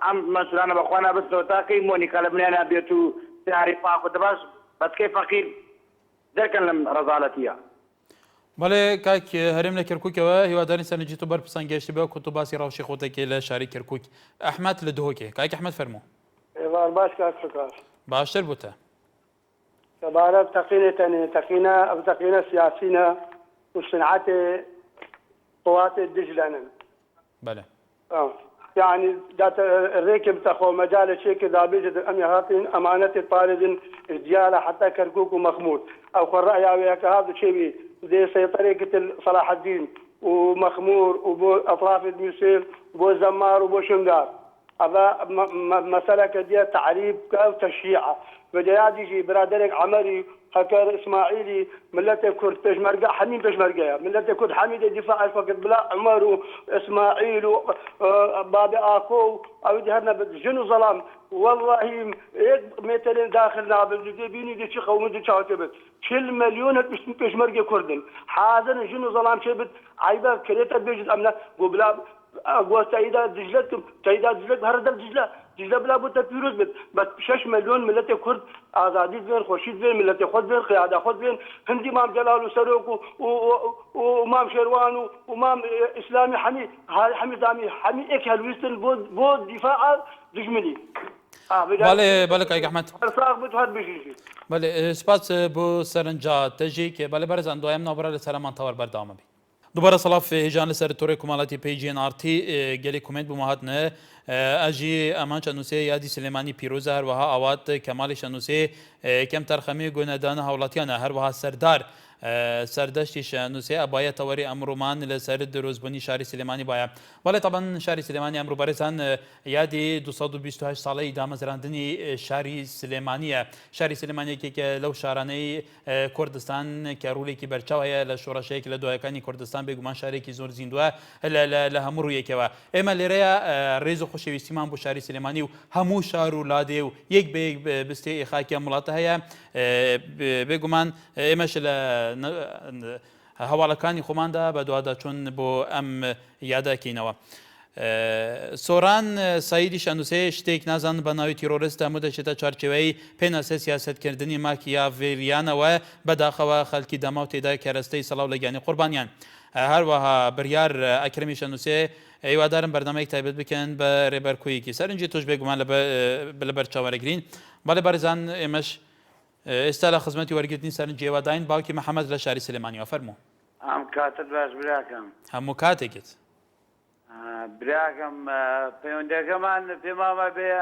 ام مسئولان بخوانا بس تو تاکی مونی کلبنی انا بیتو تعریف اخو دباس بس کی فقیر درکن رزالتیه بەڵێ کاک هەرێم لە کەرکووکەوە هیوادارین سەرنجی تو بەرپرسان گەشتی بێ کە تو باسی ڕەوشی خۆتێکی لە شاری کەرکووک ئەحمەد لە دهۆکێ کاک ئەحمەد فەرموو ئێوار باش کاک سوکار باشتر بووتە سەبارەت تەقینە ئەو تەقینە سیاسینە و صنعەتێ قوات دجلەن بەڵێ يعني ذات الركب تخو مجال شيء كذا بيجد أم يهاتين أمانة طارد رجال حتى كركوك ومخمود أو الرأي هذا شيء زي طريقة صلاح الدين ومخمور وبو أطراف المسير وبو زمار وبو شندار أما مسألة كدية تعريب أو تشييع بدأ يجي برادرك عمري هكذا إسماعيلي ملته كرد بيشمرقة حميد بيشمرقة ملته كرد حميد الدفاع فقط بلا عمر إسماعيل بابي آكو أو جهرنا جنو ظلام والله مترين داخلنا بالجبيني دي شيخ ومدي شاوتبت كل مليون بيشمرقة كردن حاضر جنو ظلام شبت عيبة كريتا بيجد أمنا وبلا أقوى تايدا دجلتكم تايدا دجلت هردل دجلة بلا بد تفيروز بس 6 مليون ملت كرد آزادی بین خوشید بین ملت خود بین قیاده خود بین هندی مام جلال و سروک و مام شروان و مام اسلامی حمی دامی حمی ایک هلویستن بود دفاع دشمنی بله کاک احمد ساق بود هر بشی بله سپاس بو سرنجا تجی که بله برزن دوام نابرا لسلامان تاور بردام بی دوباره صلاف هجان لسر توری کمالاتی پیجی نارتی گلی کومنت بمهاتنه اجی امان شنوسه یادی سلیمانی پیروز هر وها آوات کمال شنوسه کم ترخمی گوندان هولاتیان هر وها سردار سردشتی شنوسه ابای توری امرومان لسر دروزبونی شهری سلیمانی بایا ولی طبعا شهری سلیمانی امرو برزن یادی 228 ساله ادامه زراندنی شهری سلیمانیه شهری سلیمانی که لو شهرانه کردستان که رولی کی برچاوی لشورشه که لدویکانی کردستان بگمان شهری کی زور زیندوه لهمرو یکی و اما لریا ریزو خوشویستیمان بو شهری سلیمانی و همو شهر ولاده و یک به بسته خاکی ملاته هیا بگمان امش هەواڵەکانی خۆماندا بە دووادا چون بۆ ئەم یادەکەینەوە. سۆران سایدی شەنووسێ شتێک نازان بە ناوی تیرۆریست هەموو دەچێتە چارچێوەی پێناسە سیاسەتکردنی ماکیاڤێلیانەوە بەداخەوە خەڵکی دەما و تێدا کەرەستەی سەڵاو لەگیانی قوربانیان. هەروەها بڕیار ئەکرمی شەنووسێ هیوادارم بەردەمەیەک تایبەت بکەن بە ڕێبەرکوویەکی سەرنجی تۆش بێگومان لەبەر چاوەڕێگرین. بەڵێ بەرزان ئێمەش ئێستا لە خزمەتی وەرگرتنی سەرنج جێواداین باوکی محەممەد لە شاری سلێمانیەوە فەرموو. ئەم کاتت باش براکەم هەموو کاتێکت براکەم پەیوەندەکەمان پێمامە بێ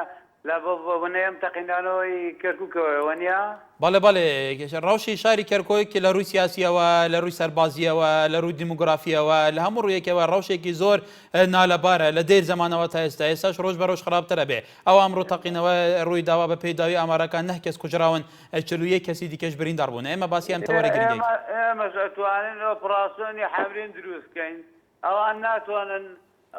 لە بۆنەیەم تەقینانەوەی کەرکووکەوە نیە؟ بەڵێ ڕەوشی شاری کەرکۆیکی لە ڕووی سیاسیەوە لە ڕووی سەربازیەوە لە ڕووی دیموگرافیەوە لە هەموو ڕوویەکەوە ڕەوشێکی زۆر نالەبارە لە دێر زمانەوە تا ئێستا ئێستاش ڕۆژ بە ڕۆژ خراپترە بێ ئەو ئەمڕۆ تەقینەوە ڕووی داوا بە پێی داوی ئامارەکان 9 کەس کوژراون 41 کەسی دیکەش بریندار بوون ئێمە باسی ئەم تەوەرەگرین ئێمەش ئەتوانین ئۆپراسیۆنی حەبرین دروستکەین ئەوان ناتوانن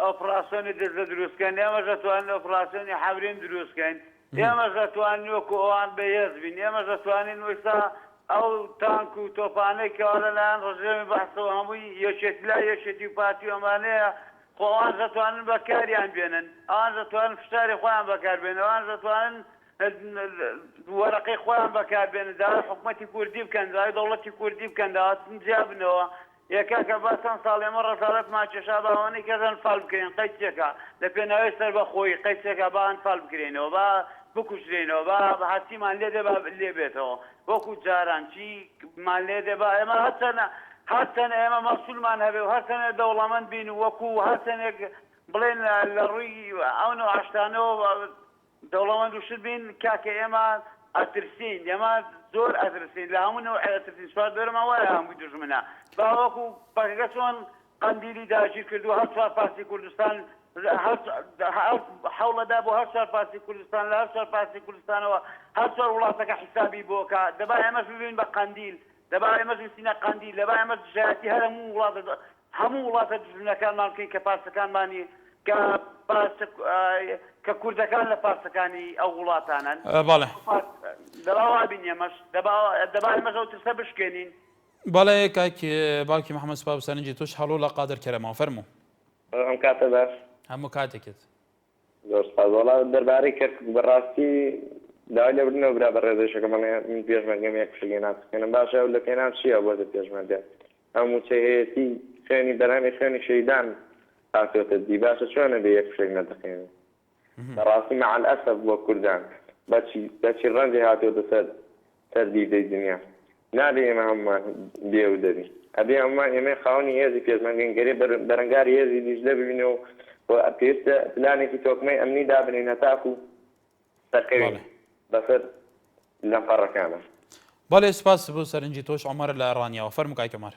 ئۆپراسیۆنی دەستە دروستکەین ئێمەش ئەتوانین ئۆپراسیۆنی حەبرین دروستکەین ئێمەش ئەتوانین وەکو ئەوان بەهێز بین ئێمەش ئەتوانین وەستا ئەو تانک و تۆپانەی کەوا لەلایەن ڕژێمی بەحسەوە هەمووی یەکێتی لا یەکێتی و پارتی ئەمانەیە خۆ ئەوان دەتوانن بەکاریان بێنن ئەوان دەتوانن فشاری خۆیان بەکاربێنن ئەوان دەتوانن وەرەقەی خۆیان بەکاربێنن داوای حکوومەتی کوردی بکەن داوای دەوڵەتی کوردی بکەن داواتن جیابنەوە یەکە کە باسان ساڵ ئێمە ڕەسالەتمان کێشا باوانەی کەزان فال بکەین قەیچێکە لە پێناوی سەر بەخۆی قەیچێکە بان فال بکرێنەوە با بکوژرێنەوە با هەرچیمان لێ دێبا لێ بێتەوە وەکو جاران چیمان لێ دێبا ئێمە هەرچەنە ئێمە مەسوولمان هەبێ و هەرچەنە دەوڵەمەند بین وەکو هەرچەنێک بڵێن لە ڕووی ئەو نەوە عەشتانەوە دەوڵەمەند وشت بین کاکە ئێمە ئەترسین ئێمە زۆر ئەترسین لە هەموو نەوە ئەترسین سوار دەرەمە وایە هەمووی دژمنە با وەکو پاکەکە چۆن قەندیلی داگیر کردو هەر چوار پارتی کوردستان حوڵەدا بۆ هەر چوار پارتی کوردستان لە هەر چوار پارتی کوردستانەوە هەر چوار وڵاتەکە حیسابی بۆکە دەبا ئێمەش ببین بە قەندیل دەبا ئێمەش بچینە قەندیل دەبا ئێمە دژایەتی هەر هەموو وڵاتە دژمنەکانمان بکەین کە پارچەکانمانی کە کوردەکان لە پارچەکانی ئەو وڵاتانن دەبا وا بین ئێمەش دەبا ئێمەش ئەو ترسە بشکێنین. بەڵێ کاک باوکی محەممەد سوپا سەرنجی توش هەڵوو لە قادر کەرەمەوە فەرموو. ئەم کاتە باش هەموو کاتێکت زۆر سپاس وەڵا دەربارەی کەرکووک بەڕاستی داوای لێبردنەوە برا بە ڕێزێشەکەمەڵێ من پێشمەرگەم یەک پشگەی ناسکەنم باشە لە پێنام چییە بۆتە پێشمەرگە هەموو چەهەیەتی خوێنی بەرهەمی خوێنی شەیدان هاتوێتە دی باشە چۆنە بێ یەک پشێک نەدەخێنێت بەڕاستی مع الأسف بۆ کوردان بەچی ڕەنجی هاتوێتە سەر دیدەی دنیا نابێ ئێمە هەمومان بێ و دەبین ئەبێ هەمومان ئێمە خاوەنی هێزی پێشمەرگەنگەری بەرەنگاری هێزی دیژلە ببینەوە پێویستە پلانێکی تۆکمەی ئەمنی دابنین هەتاکو سەرکەوین بەسەر لەم پەڕەکانە. بەڵێ سپاس بۆ سەرنجی تۆش عومەر لە ئەڕانیەوە فەرموو کاک عومەر.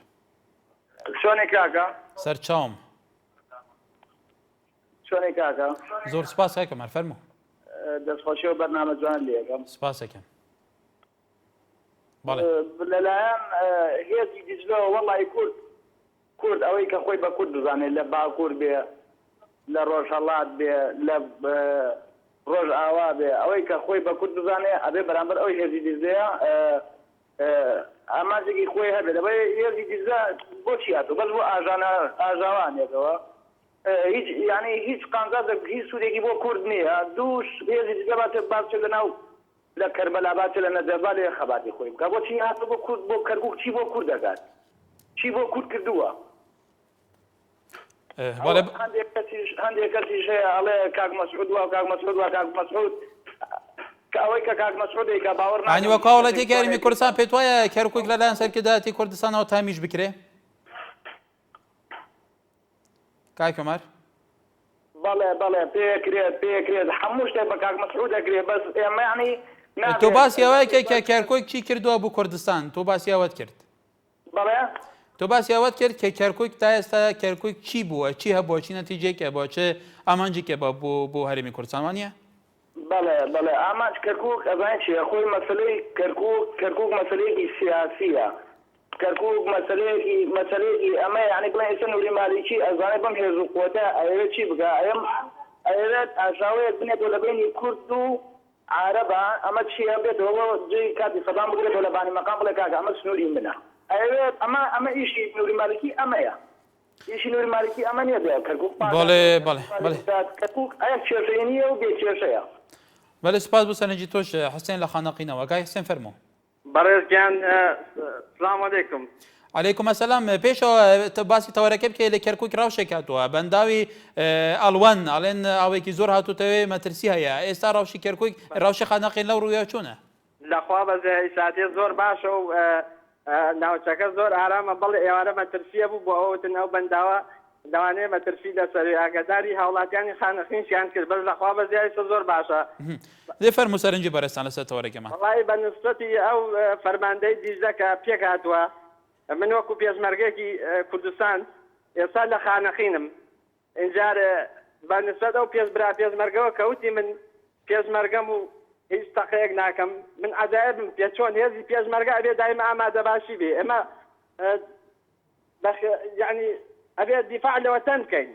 شلونك كاكا؟ سەرچاوم. چۆنێک کاکە زۆر سپاس کاکە کەمال فەرموو. دەستخۆشی و بەرنامە جوان لێەکەم. سپاسەکەم. بەڵێ لەلایەن هێزی دیجلەوە وەڵی کورد ئەوەی کە خۆی بە کورد دەزانێت لە باکوور بێ لە ڕۆژهەڵات بێ لە ڕۆژ ئاوا بێ ئەوەی کە خۆی بە کورد دەزانێت ئەبێ بەرامبەر ئەوی هێزی دیزەیە ئاماژێکی خۆی هەبێت لەبەر هێزی دیزە بۆچی هاتوو بەس بۆ ئاژاوانێتەوە یعنی هیچ قانزازێک هیچ سوودێکی بۆ کورد نییە دووش هێزی دیزە باسچێت لەناو لە کەربەلا بچێت لە نەجەبا لێ خەباتی خۆی بکە بۆچی هاتوو بۆ کورد بۆ کەرکووک چی بۆ کورد دەکات چی بۆ کورد کردووە هەندێک کەسیش هەیە ئەڵێ کاک مەسعود وە کاک مەسعود وە کاک مەسعود ئەوەی کە کاک مەسعودێکە باوەڕ ینی وەکو وڵاتی یاریمی کوردستان پێت وایە کەرکووک لەلایەن سەرکردایەتی کوردستانەوە تامیش بکرێ کاک کەمال بەڵێ پێکرێت هەموو شتێک بە کاک مەسعود دەکرێت بەس ئێمە یعنی تۆ باسی ئەوەیە کە کەرکووک چی کردووە بۆ کوردستان تۆ باسی ئەوەت کرد بەڵێ تۆ باسی ئەوەت کرد کە کەرکووک تا ئێستا کەرکووک چی بووە چی هەبووە چی نەتیجەیەکە بۆ چه ئامانجێکە بۆ هەرێمی کوردستان وانە بەڵێ ئامانج کەرکووک ئەزانین چیە خۆی مەسلەی کەرکووک مەسلەیەکی سیاسیە کەرکووک مەسلەیەکی ئەمە یعنی بڵێن ئێستا نووری مالیکی ئەزانێت بەم هێز و قووەتە ئەوێت چی بگا ئەوێت ئاژاوەیەک بنێتەوە لە بینی کورد و عارەبە ئەمە چیە بێتەوە جێی کاتی سەدام بگرێتەوە لە بانی مەقام بڵێ کاکە ئەمە سنووری منە ئەوێت ئەمە ئیشی نووری مالیکی ئەمەیە ئیشی نووری مالیکی ئەمە نییە بێ کەرکووک کەرکووک ئەیە کێشەیە نییە و بێ کێشەیە بەڵێ سپاس بۆ سەرنجی تۆش حسێن لە خانەقینەوە گای حسێن فەرموو بەڕێزگیان سلام عەلەیکم عەلەیکم ئەسەلام پێشەوە باسی تەوەرەکە بکەی لە کەرکووک ڕاوشێک هاتووە بەنداوی ئەڵوان ئەڵێن ئەوێکی زۆر هاتووتەوێ مەترسی هەیە ئێستا ڕاوشی کەرکووک ڕاوشی خانەقین لەو ڕوویە چۆنە لەخوا بەزێ ئیساتێ زۆر باشە و ناوچەکە زۆر ئارامە بەڵێ ئێوارە مەترسیە بوو بۆ ئەوتن ئەو بەنداوە دەوانەیە مەترسی لەسەر ئاگاداری هاوڵاتیانی خانەقینشیان کرد بەس لەخوا بەزێ ئێستا زۆر باشە دێ فەرموو سەرنجی بەڕێستان لەسەر تەوەرەکەمان وڵی بە نسبەتی ئەو فەرماندەی دیزە کە پێک هاتووە من وەکو پێشمەرگێکی کوردستان ئێستا لە خانەقینم ئینجار بە نسبەت ئەو پێشمەرگەوە کەوتی من پێشمەرگەم و هیچ تەقەیەک ناکەم من عەجایبم پێ چۆن هێزی پێشمەرگە ئەبێ دایمە ئامادە باشی بێ ئێمە یعنی ئەبێ دیفاع لە وەتەن بکەین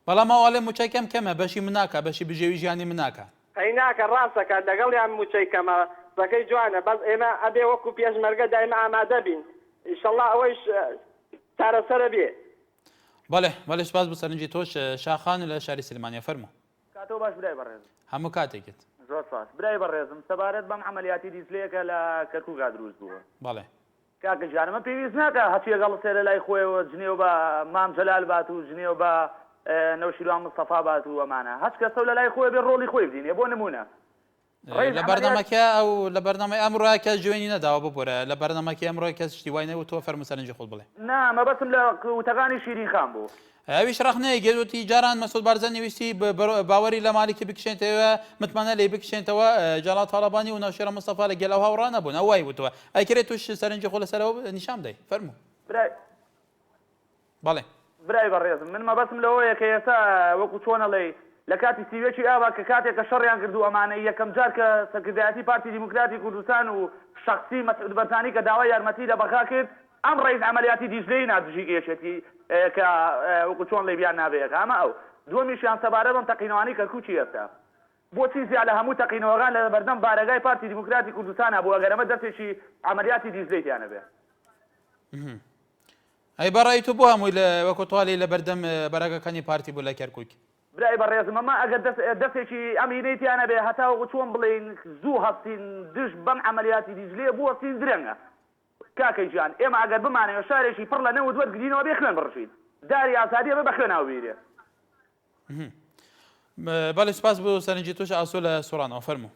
بەڵام ئەوڵێ موچەی کەم کەمە بەشی مناکە بەشی بژێوی ژیانی مناکە ئەی ناکە ڕاستەکە لەگەڵ یان موچەی کەمە سەکەی جوانە بەس ئێمە ئەبێ وەکو پێشمەرگە دایمە ئامادە بین ئینشەڵڵا ئەوەیش چارەسەرە بێ بەڵێ سپاس بۆ سەرنجی تۆش شاخان لە شاری سلمانیا فەرموو کاتەوە باش برای بەڕێزم هەموو کاتێکت زۆر سپاس برای بەڕێزم سەبارەت بەم عەمەلیاتی دیسلەیەکە لە کەرکووکا دروست بووە بەڵێ کاکە جانمە پێویست ناکە هەچی لەگەڵ سێرە لای خۆیەوە جنێو بە مام جەلال بات و جنێو بە نەوشیروان مستەفا بات و ئەمانە هەچ کەسە لە لای خۆی بێ ڕۆڵی خۆی بدینێ بۆ نمونە لە بەردەمەکە ئەو لە بەردەمای ئەمڕۆ کەس جوێنی نەداوە ببوورە لە بەردەمەکی ئەمڕۆ کەس شتی وای نەوت تۆ فەرموو سەرنجی خۆت بڵێ نامە بەسم لە وتەکانی شیرین خان بوو ئەویش ڕەخنەیە گێدوتی جاران مەسعود بارزان نویستی باوەری لە مالیکی بکشێنێتەوە متمانە لێ بکشێنەوە جەڵات تاڵەبانی و ناوشێرە مستەفا لە گەڵاو هاوڕا نەبوون ئەو وای وتوە ئەکرێت توش سەرنجی خۆ لەسەرەوە نیشان بدەیت فەرموو بەڵێ برای بەڕێزم من مەبەسم لەوەیە کە ئێستا وەکو چۆنەڵێ لە کاتی سیوێکی ئاوا کە کاتێک کە شەڕیان کردو ئەمانە یەکەم جار کە سەرکردایەتی پارتی دیموکراتی کوردستان و شەخسی مەسعود بەرزانی کە داوای یارمەتی لە بەخا کرد ئەم ڕئیس عەمەلیاتی دیژلەی نادژی گێشێتی کە وەکو چۆن لێ بیان نابێت ئەمە ئەو دووەمیشیان سەبارەت بەم تەقینەوانی کەرکووکی ئێستا بۆچی زیاد لە هەموو تەقینەوەکان لە بەردەم بارەگای پارتی دیموکراتی کوردستانە بوو ئەگەر ئەمە دەستێکی عەمەلیاتی دیژلەیتیانە بێ ئەی بەڕای تۆ بۆ هەمووی وەکو توالی لە بەردەم بەرەگەکانی پارتی بوو لە کەرکووک برای بەڕێزم ئەمە ئەگەر دەستێکی ئەمینەیتیانە بێ هەتا وەکو چۆن بڵێن زوو هەستین دژ بەم عەمەلیاتی دیژلێ بوو هەستین درەنگە کاکەی جان ئێمە ئەگەر بمانەوە شارێکی پڕ لە نەوت وەرگرینەوە بێ خوێن بڕشین داری ئازادیە بە خوێناوە بیرێ بەڵێ سپاس بۆ سەرنجی تۆش ئاسۆ لە سۆڕانەوە فەرموو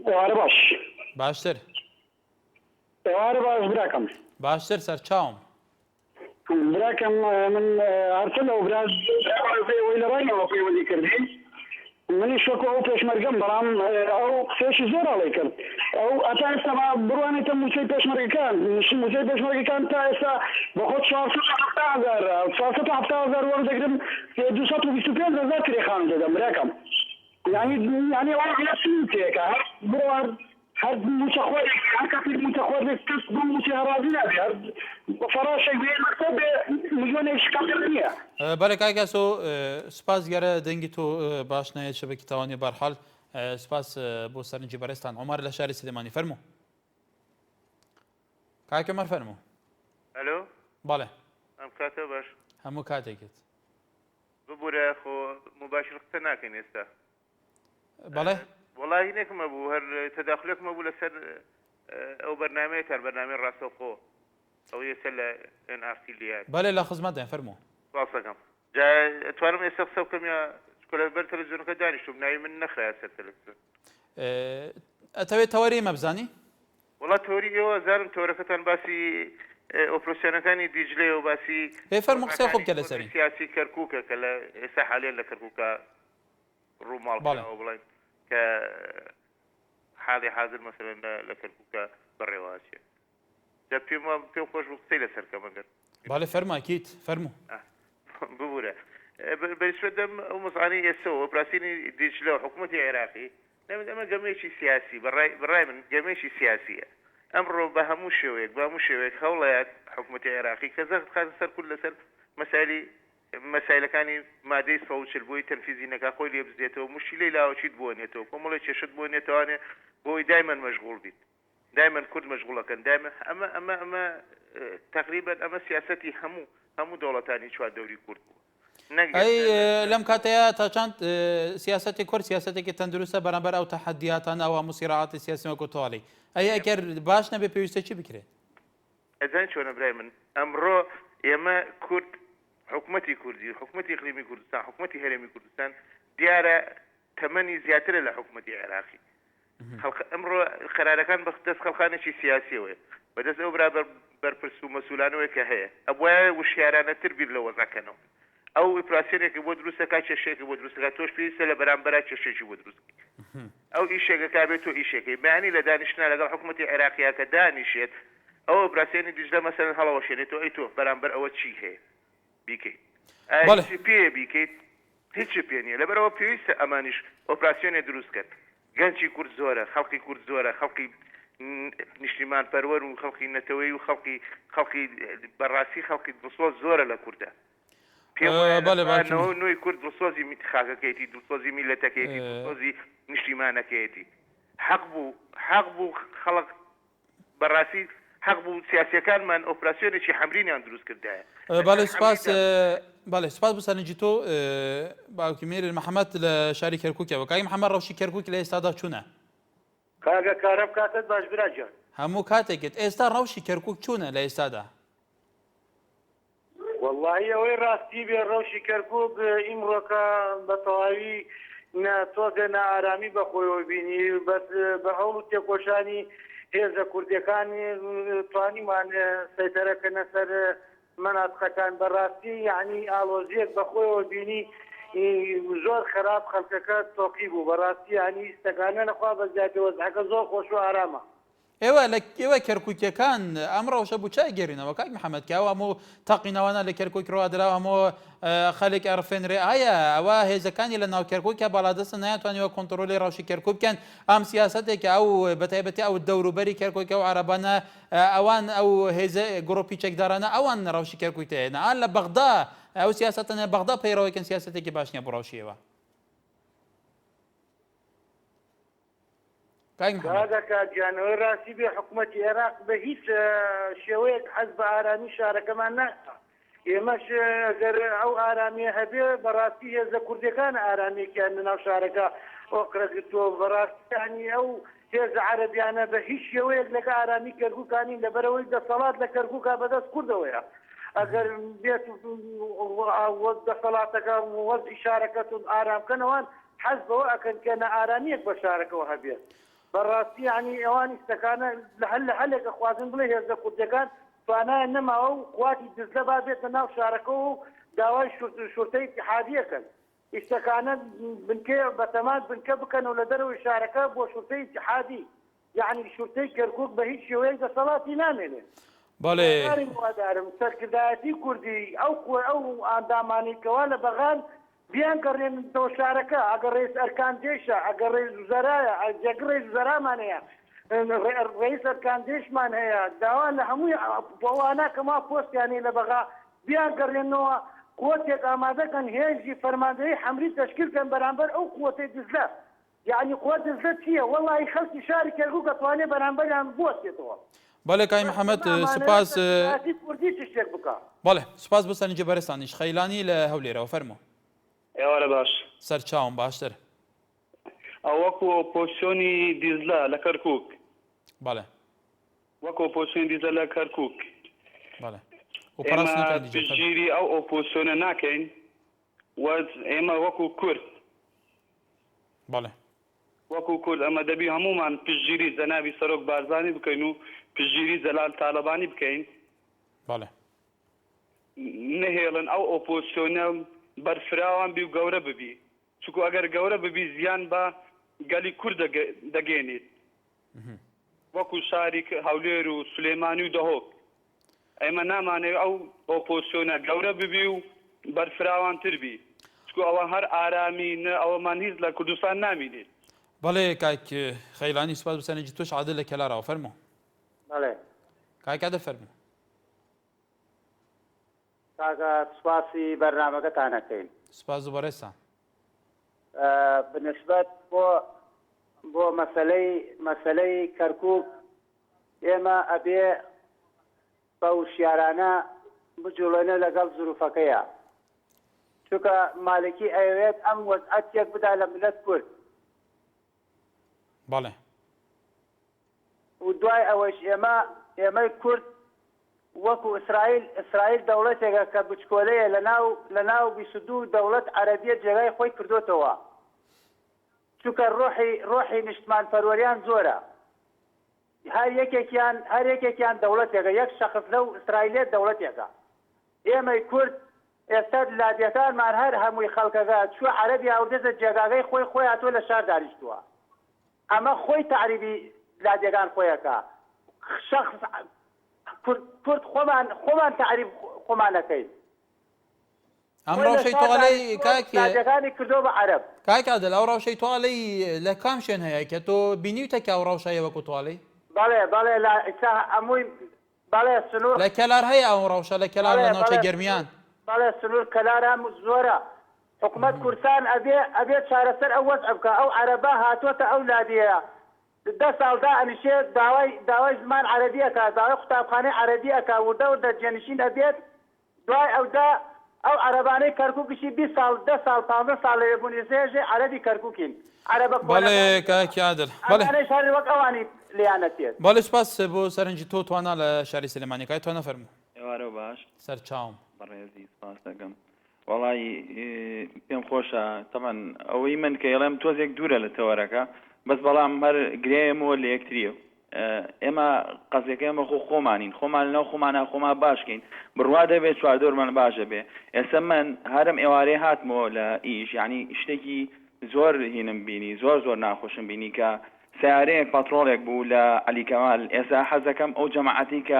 باش باشتر باش براکەم باشتر سەرچاوم براکەم من هەرچە لەو برا وی لە ڕاینەوە پەیوەندی کردین منیش وەکو ئەو پێشمەرگەم بەڵام ئەو قسێشی زۆر ئەڵێ کرد ئەو ئەتا ئێستا بڕوانێتە موچەی پێشمەرگەکان موچەی پێشمەرگەکان تا ئێستا بە خۆ 470,000 وەردەگرم 225,000 کرێخان دەدەم براکەم یعنی تێکە بڕوان هەر موچەخۆرێک هەر کەسێک موچەخۆرێک کەس بۆ موچی هەڕازی نابێ هەر فەراشێک بێ مەکتەب بێ میلیۆنێک کەمتر نییە. بەڵێ کاکەسۆ سپاس گەرە دەنگی تۆ باش نایێت شەبەکی تاوانی بەرحاڵ سپاس بۆ سەرنجی بەڕێستان عومەر لە شاری سلێمانی فەرموو کاکە مەر فەرموو. ئەلۆ بەڵێ ئەم کاتە باش هەموو کاتێکت ببوورە خۆ مباشر قسە ناکەین ئێستا بەڵێ وڵی هینێکمە بوو هەر تەداخلێکمە بوو لەسەر ئەو بەرنامەیە تار بەرنامەی ڕاستەوخۆ ئەو ئێستا لە NRC لیات بەڵێ لە خزمەتیان فەرموو ڕاستەکەم توانم ئێستا قسە بکەم یا لەبەر تەلەڤیزیۆنەکە دانیشتوم ناوی من نەخرایە سەر تەلەڤیزیۆن ئەتەوێت تەوەری مەبزانی وڵا تۆری ئێوە زارم تۆرەکەتان باسی ئۆپرۆسیۆنەکانی دیجلێ و باسی فەرموو قسەی خۆ بکە لەسەری سیاسی کەرکووکە کە لە ئێستا حالێن لە کەرکووکە ڕووماڵەوە بڵێن کە حاڵی حاضر مەسەلەن لە کەرکووکە بەڕێوازیە پێم خۆش بوو قسەی لەسەرکەم ئەگەر باڵێ فەرماکیت فەرموو ببوورە بەریشوە دەم ئەو مزعانی ئێسەوە ئۆپراسیۆنی دیجلە و حکوومەتی عێراقی ئەمە گەمەیەکی سیاسی بەڕای من گەمەیەکی سیاسیە ئەمڕۆ بە هەموو شێوەیەک بە هەموو شێوەیەک هەوڵەیەک حکوومەتی عێراقی کە زەخت خاتە سەر کورد لەسەر مەسایلەکانی مادەی سەوچل بۆی تەنفیزی نەکا خۆی لێ بزێتەوە مشکلەی لاوەچیت بۆنێتەوە کۆمەڵی کێشت بۆنێتوانێ بۆی دایمەن مەشغوڵ بیت دایمەن کورد مەشغوڵەکەن دایمە ئەمە تقریبا ئەمە سیاسەتی هەموو دەوڵەتانی چوار دەوری کورد بوو ئەی لەم کاتەیە تا چەند سیاسەتی کورد سیاسەتێکی تەندروستە بەرامبەر ئەو تەحەدیاتان ئەو هەموو سیراعاتی سیاسی وەکو تۆڵی ئەی ئەگەر باش نەبێ پێویستە چی بکرێت ئەزان چۆنە برای من ئەمڕۆ ئێمە کورد حکوومەتی کوردی حکوومەتی اقلیمی کوردستان حکوومەتی هەرێمی کوردستان دیارە تەمەنی زیاترە لە حکوومەتی عێراقی ئەمڕۆ قەرارەکان بە دەست خەڵخانێکی سیاسیەوەیە بەدەست ئەو برابەر بەرپرس و مەسوولانەوەی کە هەیە ئەوە وشیارانەتر بیر لە وەزەکەنەوە ئەو ئۆپراسیۆنێکی بۆ دروستەکە کێشەیەکی بۆ دروستەکە تۆش پێویستە لە بەرامبەرا کێشەیەکی بۆ دروستکەی ئەو ئیشێکەکە بێت تۆ ئیشێکی بەیانی لە دانیشتنا لەگەڵ حکوومەتی عێراقیە کە دانیشێت ئەو ئۆپراسیۆنی دیجلە مەسەلەن هەڵەوەشێنێت ئەی تۆ بەرامبەر ئەوە چی هەیە بیکەیت پێ بیکەیت هیچ پێ نییە لەبەرەوە پێویستە ئەمانیش ئۆپراسیۆنێ دروست کرد گەنجی کورد زۆرە خەڵکی کورد زۆرە خەڵکی نیشتیمان پەروەر و خەڵکی نەتەوەی و خەڵکی بەڕاستی خەڵکی دڵسۆز زۆرە لە کووردە پێوانەوە نوۆی کورد دڵسۆزی خاکەکەیەتی دڵسۆزی میلەتەکەیەتی دڵسۆزی نیشتیمانەکەیەتی حەق بوو خەڵک بەڕاستی حەق بوو سیاسیەکانمان ئۆپراسیۆنێکی حەمرینیان دروست کردایە بەڵێ سپاس بۆ سەرنجی تۆ باوکی مێر محەممەد لە شاری کەرکووکەوە کاکی محەممەد ڕەوشی کەرکووک لە ئێستادا چوونە کاگە کارم کاتت باش براجان هەموو کاتێکت ئێستا ڕەوشی کەرکووک چوونە لە ئێستادا واللهی ئەوەی ڕاستی بێ ڕەوشی کەرکووک ئیمڕۆکە بە تەواوی تۆزێ نائارامی بەخۆیەوە بینی بەس بە هەوڵ و تێکۆشانی هێزە کوردەکانی توانیمان سەیتەرەکەنە سەر مەناتقەکان بەڕاستی یعنی ئالۆزیەک بەخۆیەوە بینی زۆر خراپ خەڵکەکە تۆقی بوو بەڕاستی ینی ئستەکانە نەخوا بە زیاتەوە وەزعەکە زۆر خۆش و ئارامە ئێوە کەرکووکیەکان ئەم ڕەوشە بوو چای گەڕینەوە کاک محەممەد کە ئەو هەموو تەقینەوەانە لە کەرکووک ڕوادراوە هەموو خەڵێک ئەڕفێنرێ ئایا ئەوە هێزەکانی لە ناو کەرکووکە باڵادەستە نایانتوانیوە کۆنتترۆلی ڕەوشی کەرکووک بکەن ئەم سیاسەتێکە ئەو بەتایبەتی ئەو دەوروبەری کەرکووکە و عەرەبانە ئەوان ئەو هێزە گڕۆپی چەکدارانە ئەوان ڕەوشی کەرکووک تێنە ئان لە بەغدا ئەو سیاسەتەنە بەغدا پەیڕەوەیکەن سیاسەتێکی باش نییە بۆ ڕەوشیەوە گیانەوەی ڕاستی بێ حکوومەتی عێراق بە هیچ شێوەیەک حەز بە ئارامی شارەکەمان ناستا ئێمەش ئەگەر ئەو ئارامیە هەبێ بەڕاستی هێزە کوردەکان ئارامێکیان لەناو شارەکە ئۆقرەگرتووە بەڕاستیانی ئەو هێزە عەرەبیانە بە هیچ شێوەیەک لەگە ئارامی کەرکووکانی لەبەرەوەی دەسەڵات لە کەرکووکە بەدەست کوردەوەیە ئەگەر بێت دەسەڵاتەکە وەزعی شارەکەتون ئارامکەنەوەن حەز بەوە ئەکەن کە نەئارامیەک بە شارەکەەوە هەبێت بەڕاستی ینی ئەوانی شتەکانە لە هەلێکە خوازن بڵێ هێزە کوردەکان توانایە نەماوە و قواتی دزلە با بێتە ناو شارەکە و داوای شورتەی اتحادیەکەن ئیشتەکانە بنکە بەتەمان بنکە بکەن و لە دەرەوەی شارەکە بۆ شورتەی اتحادی یعنی شورتەی کەرکووک بە هیچ شێوەیە دەسەڵاتی نامێنێت. بەڵێ وادارم سەرکردایەتی کوردی ئەو ئاندامانێکەوە لە بەغان بیان گەڕێنەوە شارەکە ئەگەر ڕێز ئەرکان دێشە ئەگەر ڕێز وزەرایە ئەگەر ڕێز وزەرامان هەیە ڕێز ئەرکان دێشمان هەیە داوان لە هەمووی بۆوانە کەما پۆستیانی لە بەغا بیان گەڕێنەوە قوتێک ئامادەکەن هێزی فەرماندەی حەمری تەشکیلکەن بەرامبەر ئەو قوتەی دزلە یعنی قوت دزلە چییە وەڵی خەڵکی شاری کەرکووک دەتوانێت بەرامبەریان بوەستێتەوە. بەڵێ کاک محەممەد سوپاس کوردی شتێک بکە. بەڵێ سوپاس بۆ سەرنجە بەرزستانیش خەیلانی لە هەولێرەوە فەرموو. ئێوارە باش سەرچاوم باشتر ئەو وەکو ئۆپۆزیسیۆنی دیزلە لە کەرکووک بەڵێ وەکو ئۆپۆزیسیۆنی دیزلە لە کەرکووک بەڵێ ئێمە پشتگیری ئەو ئۆپۆزیسیۆنە ناکەین ئێمە وەکو کورد بەڵێ وەکو کورد ئەمە دەبی هەمومان پشتگیری جەنابی سەرۆک بارزانی بکەین و پشتگیری جەلال تالەبانی بکەین بەڵێ نهێڵن ئەو ئۆپۆزیسیۆنە بەرفراوان بی و گەورە ببی چونکو ئەگەر گەورە ببی زیان بە گەلی کورد دەگەێنێت وەکو شاری هەولێر و سولێمانی و دەهۆک ئێمە نامانێت ئەو ئۆپۆزیسیۆنە گەورە ببی و بەرفراوانتر بی چونکو ئەوە هەر ئارامی ئەوەمان هیچ لە کوردستان نامینێت. بەڵێ کاک خەیلانی سوپاس بسەرنجی تۆش عادل لە کەلارەوە فەرموو. بەڵێ کاک عادل فەرموو. کاکە سوپاسی بەرنامەکەتانەکەین. سوپاس و بەڕێستان. بنسبەت بۆ مەسەلەی کەرکووک ئێمە ئەبێ بە وشیارانە بجوڵێنە لەگەڵ زروفەکەیە چونکە مالکی ئەوێت ئەم وەزعەتێک بدا لە ملەت کورد. بەڵێ و دوای ئەوەش ئێمەی کورد وەکو ئیسرائیل دەوڵەتێکە کە بچکۆلەیە لە ناو 22 دەوڵەت عەرەبیە جێگای خۆی کردوتەوە چونکە ڕۆحی نیشتمان پەروەریان زۆرە هەر یەکێکیان دەوڵەتێکە یەک شەخص لەو ئیسرائیلێت دەوڵەتێکە. ئێمەی کورد ئێستا لادیەکانمان هەر هەمووی خەڵکەکە چوە عەرەبی هەوردەزە جێگاگەی خۆی هاتووە لە شار دانیشتووە. ئەمە خۆی تعریبی لادیەکان خۆیەکە شەخص کورد خۆمان تعریب خۆمانەکەین. ئەم ڕەوشەی تۆڵەی لادیەکانی کردۆ بە عەرەب. کاک عادل ئەو ڕەوشەی تۆڵەی لە کام شوێن هەیە کە تۆ بینیوتە کە ئەو ڕەوشەیە وەکو تۆڵەی؟ بەڵێ ئەمووی بەڵێ سنوور لە کەلار هەیە ئەو ڕەوشە لە کەلار لە ناوچە گەرمیان. بەڵێ سنوور کەلار هەم زۆرە. حکوومەت کوردستان ئەبێ چارەسەر ئەو وەزع بکە ئەو عەرەبە هاتووەتە ئەو لادیەیە 10 ساڵدا ئەنیشێت داوای زمان عەرەبیەکە داوای قوتابخانەی عەرەبیەکە وردە جێنشین ئەبێت دوای ئەودا ئەو عەرەبانەی کەرکووکیشی 20 ساڵ 10 ساڵ 15 ساڵ لە بوونیزێژێ عەرەبی کەرکووکین عەرەبە بەڵێ کاکی عادل بەڵێ شاری وەک ئەوانی لیانەتێت. بەڵێ سوپاس بۆ سەرنجی تۆ توانە لە شاری سلێمانی کای توانە فەرموو. ئێوارە باش سەرچاوم بەڕێزی سپاس دەکەم. وەڵی پێم خۆشە تەمان ئەوەی من کە ئێڵێم تۆزێک دوورە لە تەوەرەکە بەس بەڵام هەر گرێمەوە لە یەکتریە ئێمە قەزەکە ئێمە خۆمانین خۆمان لەناو خۆمان باشکەین بڕوا دەبێت چواردۆرمان باشە بێ. ئێستا من هەرم ئێوارەی هاتمەوە لە ئیش یعنی شتێکی زۆر هینم بینی زۆر ناخۆشم بینی کە سیارەیەک پاترۆڵێک بوو لە عەلی کەمال. ئێستا حەزەکەم ئەو جەماعەتی کە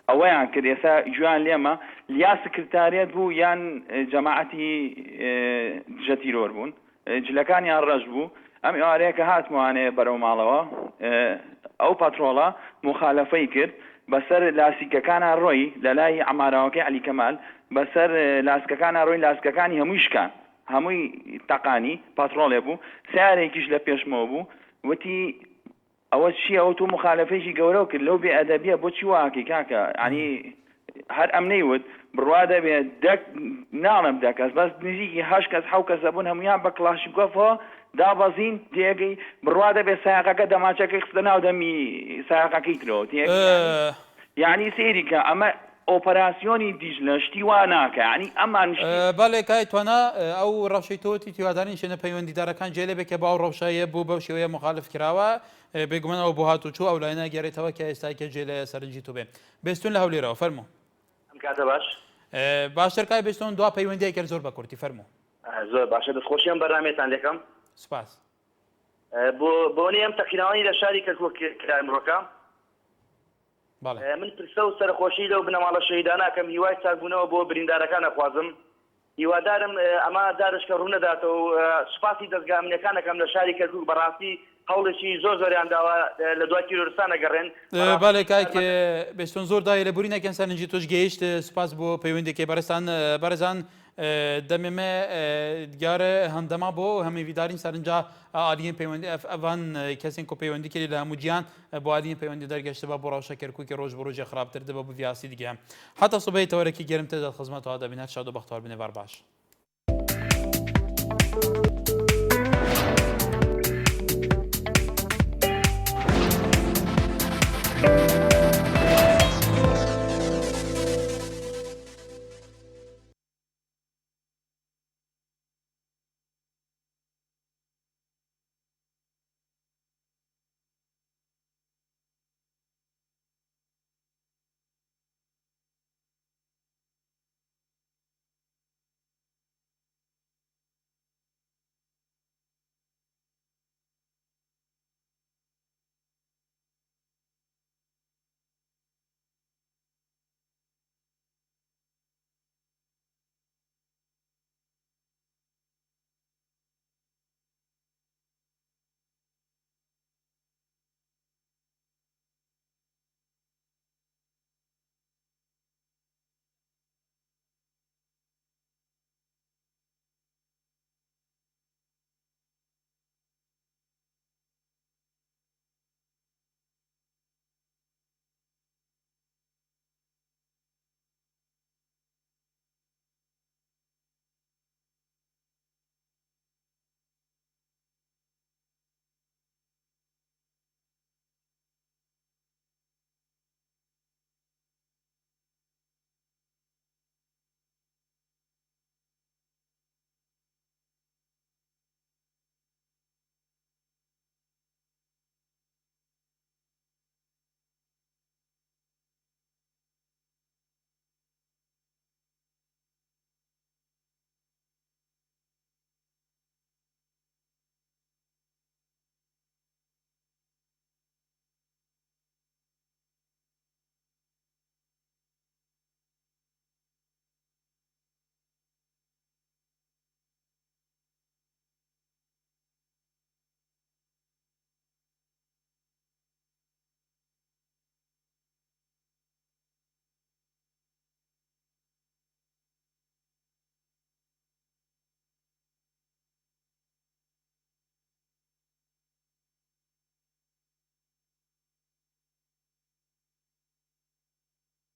ئەوەیان کرد ئێستا جویان لێمە یا سکرتارێت بوو یان جەماعەتی جەتیرۆر بوون جلەکانیان ڕەش بوو. ئەم ئێوارەیە کە هاتموانێ بەرەو ماڵەوە ئەو پاترۆڵە مخالەفەی کرد بەسەر لاسیکەکانە ڕۆی لە لای ئەماراوەکەی عەلی کەمال بەسەر لاسکەکانە ڕۆی لاسکەکانی هەمووی شکان هەمووی تەقانی پاترۆڵێ بوو سیارێکیش لە پێشمەوە بوو وتی ئەوە چی ئەو تۆ مخالەفەیەکی گەورە کرد لەو بێ ئەدەبیە بۆچی واکەی کاکە ینی هەر ئەم نەیوت بڕوا دەبێت ناڵم دەکەس بەس نزیکی 8 کەس 7 کەس بوون هەمویان بە کلاشیکۆفەوە دابەزین تێگەی بڕوا دەبێت سایقەکە دەماچەکەی خستە ناو دەمی سایقەکەی ترەوە یعنی سێری کە ئەمە ئۆپەراسیۆنی دیژلە شتی وا ناکە ینی ئەمان بەڵێ کای توانە ئەو ڕەوشەی تۆتی تیوادارین شوێنە پەیوەندیدارەکان جێ لێبێت کە باو ڕەوشایە بوو بەو شێوەیە مخالف کراوە بێگومان ئەو بۆ هاتوچوو ئەو لایەنە گەڕێتەوە کە ئێستاکە جێ لە سەرنجی تو بێ بێستون لە هەولێرەوە فەرموو ئەم کاتە باش باشتر کای بێستون دوا پەیوەندیە کرد زۆر بە کورتی فەرموو زۆر باشە دەستخۆشیان بەرنامێتان دەکەم سپاس بۆنی ئەم تەقینەوەی لە شاری کەرکووک کرای مرۆکە من پرسە و سەرخۆشی لەو بنەماڵە شەهیداناکەم هیوای چاکبوونەوە بۆ بریندارەکان ئەخوازم هیوادارم ئەمە دارشکە ڕوو نەداتەوە و سوپاسی دەستگا ئەمنیەکانەکەم لە شاری کەرکووک بەڕاستی هەوڵێکی زۆریان داوە لە دوای تیرۆریستان نەگەڕێن بالێ کاک بێستۆن زۆر دایە لە بوری نەکەن سەرنجی تۆش گەیشت سوپاس بۆ پەیوەندێکی بەرزان بەرزان دەمێمە دیارە هەندەما بۆ هەمێویدارین سەرنجا ئالیین پەیوەندی ئەڤان کەسێن کۆ پەیوەندی کردی لە هەموو گیان بۆ ئالیین پەیوەندی دەرگەشتە بە بۆ ڕەوشە کەرکووکی ڕۆژ بە ڕۆژی خراپتر دەبە بۆ ڤیاسی دیگە هەتا سوبەی تەوەرەکی گەرمتر دەخزمەتەوە دەبینێت شاد و بەختەوەر بنێ بەرباش